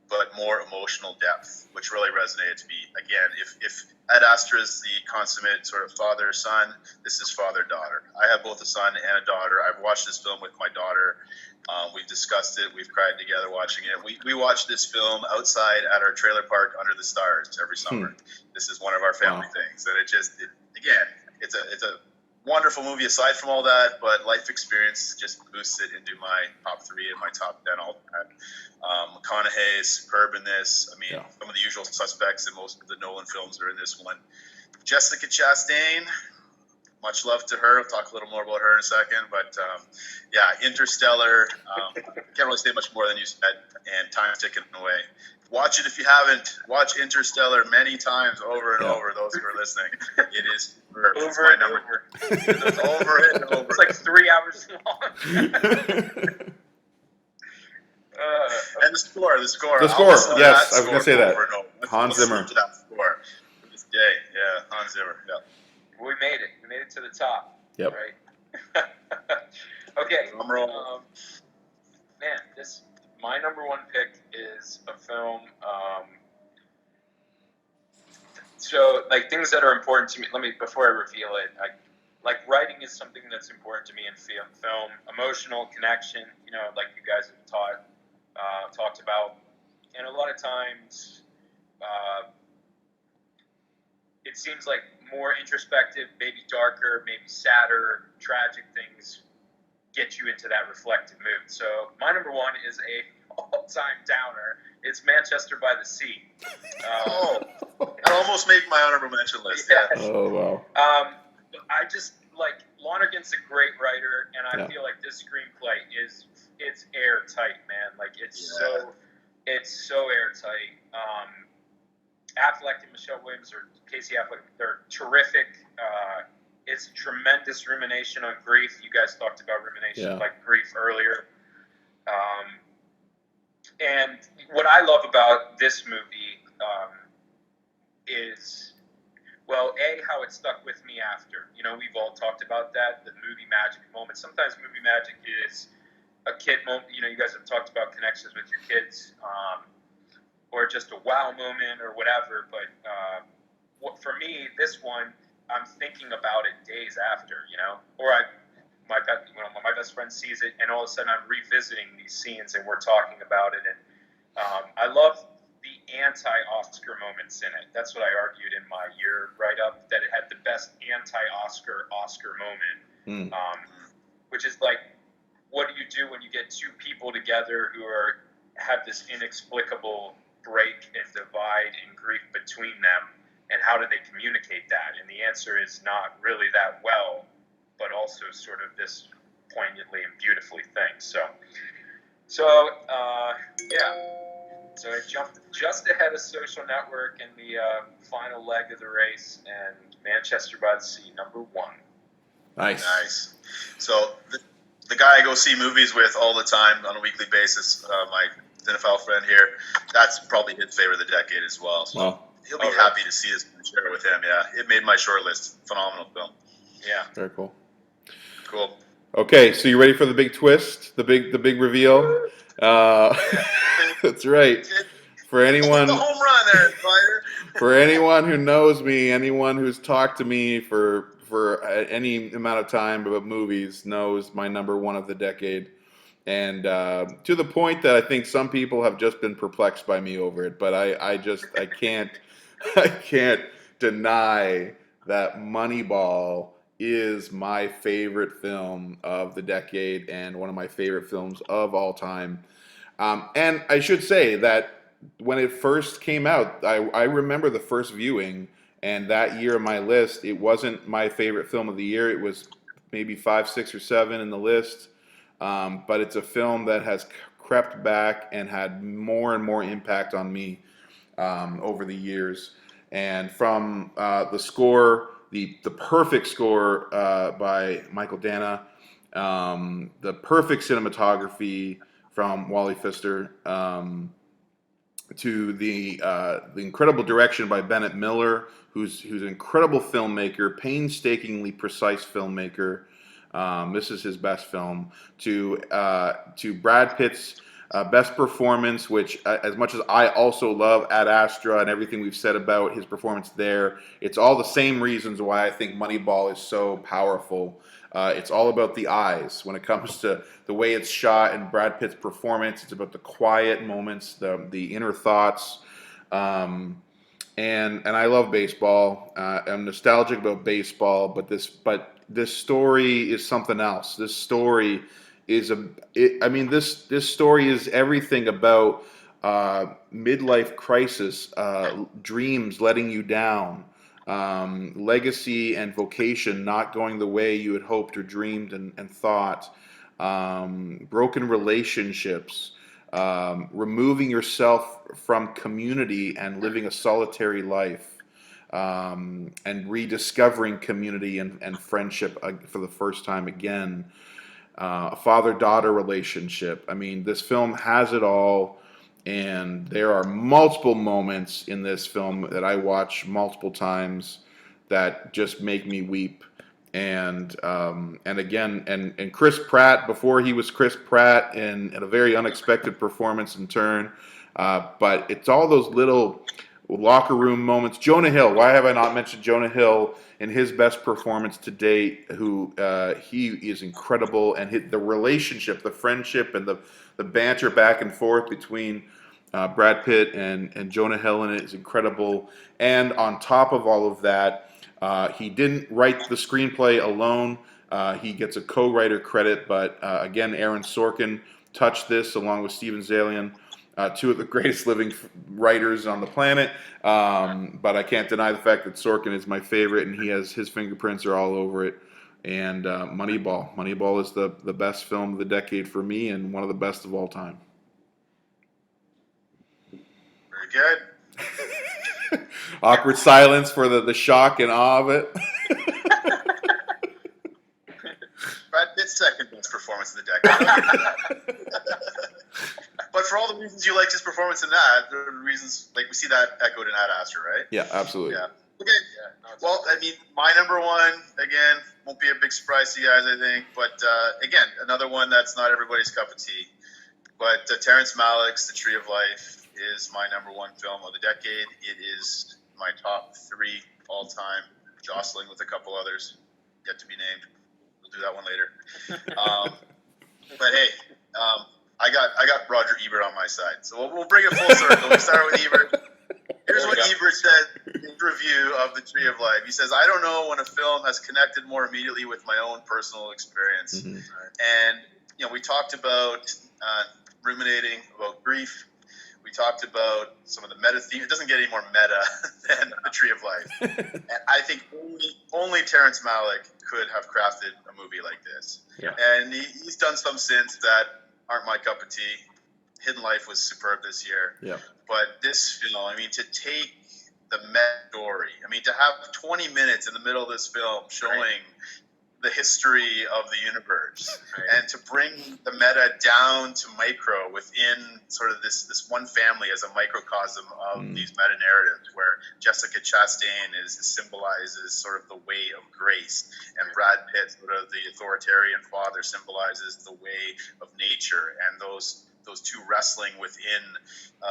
but more emotional depth, which really resonated to me. Again, if Ad Astra is the consummate sort of father-son, this is father-daughter. I have both a son and a daughter. I've watched this film with my daughter. We've discussed it. We've cried together watching it. We watch this film outside at our trailer park under the stars every summer. This is one of our family things. And again, it's a wonderful movie aside from all that, but life experience just boosts it into my top 3 and my top 10 all time. McConaughey is superb in this. I mean, some of the usual suspects in most of the Nolan films are in this one. Jessica Chastain, much love to her. I'll talk a little more about her in a second. But yeah, Interstellar, can't really say much more than you said, and time's ticking away. Watch it if you haven't. Watch Interstellar many times over and over, those who are listening. It is superb. It's my number. It's over and over. It's like 3 hours long. And the score. The score, yes, I was going to say that. Hans Zimmer. To that score to this day. Yeah, Hans Zimmer. Yeah. We made it. We made it to the top. Yep. Right? Okay. Man, my number 1 pick is a film. So, like, things that are important to me. Before I reveal it, like writing is something that's important to me in film. Emotional connection, like you guys have talked about, and a lot of times, it seems like more introspective, maybe darker, maybe sadder, tragic things get you into that reflective mood. So my number 1 is a all-time downer. It's Manchester by the Sea. That almost made my honorable mention list. Yeah. Oh wow. I just like Lonergan's a great writer, and I feel like this screenplay it's airtight, man. Like it's so airtight. Affleck and Michelle Williams or Casey Affleck, they're terrific. It's a tremendous rumination on grief. You guys talked about rumination, like grief earlier. And what I love about this movie is, well, how it stuck with me after. We've all talked about that, the movie magic moment. Sometimes movie magic is a kid moment. You guys have talked about connections with your kids, or just a wow moment or whatever. But for me, this one, I'm thinking about it days after, or my best friend sees it, and all of a sudden I'm revisiting these scenes, and we're talking about it. And I love the anti-Oscar moments in it. That's what I argued in my year write-up, that it had the best anti-Oscar moment, which is like, what do you do when you get 2 people together who have this inexplicable break and divide and grief between them, and how do they communicate that? And the answer is not really that well, but also sort of this poignantly and beautifully thing. So I jumped just ahead of Social Network in the final leg of the race, and Manchester by the Sea, number 1. Nice. So the guy I go see movies with all the time on a weekly basis, my cinephile friend here, that's probably his favorite of the decade as well. So he'll be happy to see this and share it with him. Yeah, it made my short list. Phenomenal film. Yeah. Very cool. Cool. Okay, so you ready for the big twist, the big reveal? That's right. For anyone, the home run there, Spider. For anyone who knows me, anyone who's talked to me for any amount of time about movies knows my number 1 of the decade, and to the point that I think some people have just been perplexed by me over it. But I can't deny that Moneyball is my favorite film of the decade and one of my favorite films of all time. And I should say that when it first came out, I remember the first viewing, and that year on my list, it wasn't my favorite film of the year. It was maybe 5, 6, or 7 in the list. But it's a film that has crept back and had more and more impact on me over the years. And from the score, the perfect score by Michael Dana, the perfect cinematography from Wally Pfister, to the incredible direction by Bennett Miller, who's an incredible filmmaker, painstakingly precise filmmaker. This is his best film. To Brad Pitt's best performance, which as much as I also love Ad Astra and everything we've said about his performance there, it's all the same reasons why I think Moneyball is so powerful. It's all about the eyes when it comes to the way it's shot and Brad Pitt's performance. It's about the quiet moments, the inner thoughts. And I love baseball. I'm nostalgic about baseball, but this story is something else. This story is this story is everything about midlife crisis, dreams letting you down, legacy and vocation not going the way you had hoped or dreamed and thought, broken relationships, removing yourself from community and living a solitary life, and rediscovering community and friendship for the first time again, a father-daughter relationship. I mean, this film has it all, and there are multiple moments in this film that I watch multiple times that just make me weep. And again, and Chris Pratt, before he was Chris Pratt, in a very unexpected performance and turn. But it's all those little locker room moments. Jonah Hill. Why have I not mentioned Jonah Hill in his best performance to date? Who he is incredible, and the relationship, the friendship, and the banter back and forth between Brad Pitt and Jonah Hill in it is incredible. And on top of all of that, he didn't write the screenplay alone. He gets a co-writer credit, but again, Aaron Sorkin touched this along with Steven Zaillian, two of the greatest living writers on the planet. But I can't deny the fact that Sorkin is my favorite, and his fingerprints are all over it. And Moneyball. Moneyball is the best film of the decade for me, and one of the best of all time. Very good. Awkward silence for the shock and awe of it. Brad Pitt's second best performance of the decade. But for all the reasons you liked his performance in that, there are reasons, like we see that echoed in Ad Astra, right? Yeah, absolutely. Yeah. Okay. Yeah, well, I mean, my number one, again, won't be a big surprise to you guys, I think. But again, another one that's not everybody's cup of tea. But Terrence Malick's The Tree of Life is my number one film of the decade. It is my top 3 all time, jostling with a couple others yet to be named. We'll do that one later. But hey, I got Roger Ebert on my side, so we'll bring it full circle. We start with Ebert. Here's what Ebert said in his review of The Tree of Life. He says, "I don't know when a film has connected more immediately with my own personal experience." Mm-hmm. And we talked about ruminating about grief. We talked about some of the meta themes. It doesn't get any more meta than The Tree of Life. And I think only Terrence Malick could have crafted a movie like this. Yeah. And he's done some since that aren't my cup of tea. Hidden Life was superb this year. Yeah. But this film, I mean, to take the meta story, I mean, to have 20 minutes in the middle of this film showing the history of the universe, and to bring the meta down to micro within sort of this one family as a microcosm of these meta narratives, where Jessica Chastain symbolizes sort of the way of grace, and Brad Pitt, sort of the authoritarian father, symbolizes the way of nature, and those two wrestling within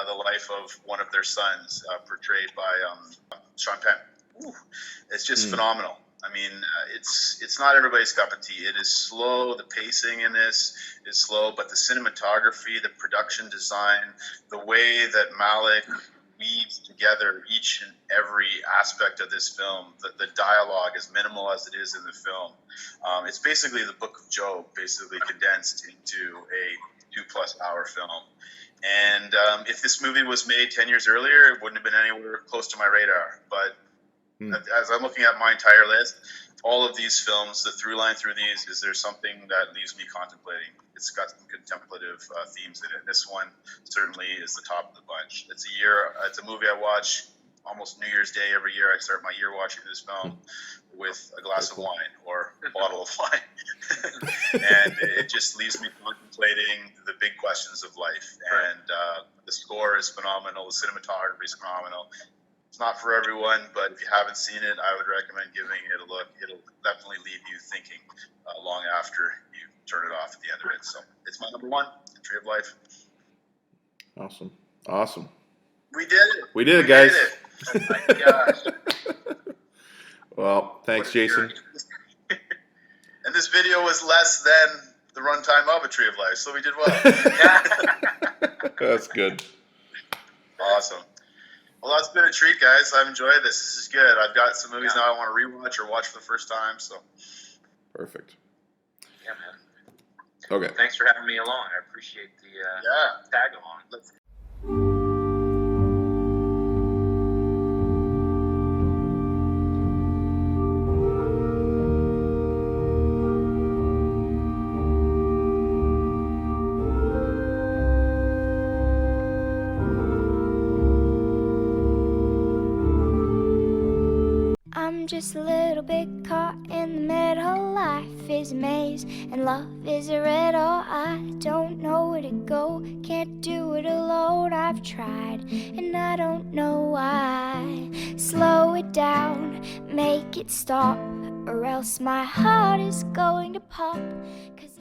the life of one of their sons, portrayed by Sean Penn. Ooh, it's just phenomenal. I mean, it's not everybody's cup of tea. It is slow. The pacing in this is slow, but the cinematography, the production design, the way that Malick weaves together each and every aspect of this film. The dialogue, as minimal as it is in the film, it's basically the Book of Job, basically condensed into a 2+ hour film. And if this movie was made 10 years earlier, it wouldn't have been anywhere close to my radar. But as I'm looking at my entire list, all of these films, the through line through these is there's something that leaves me contemplating. It's got some contemplative themes in it. This one certainly is the top of the bunch. It's a movie I watch almost New Year's Day every year. I start my year watching this film with a glass of wine or a bottle of wine. And it just leaves me contemplating the big questions of life. And the score is phenomenal. The cinematography is phenomenal. It's not for everyone, but if you haven't seen it, I would recommend giving it a look. It'll definitely leave you thinking long after you turn it off at the end of it. So it's my number one, The Tree of Life. Awesome. We did it. We did it, guys. Oh my gosh. Well, thanks, Jason. And this video was less than the runtime of A Tree of Life, so we did well. That's good. Awesome. Well, that's been a treat, guys. I've enjoyed this. This is good. I've got some movies now I want to rewatch or watch for the first time. So Perfect. Yeah, man. Okay. Thanks for having me along. I appreciate the tag along. I'm just a little bit caught in the middle. Life is a maze and love is a riddle. I don't know where to go, can't do it alone. I've tried and I don't know why. Slow it down, make it stop, or else my heart is going to pop. 'Cause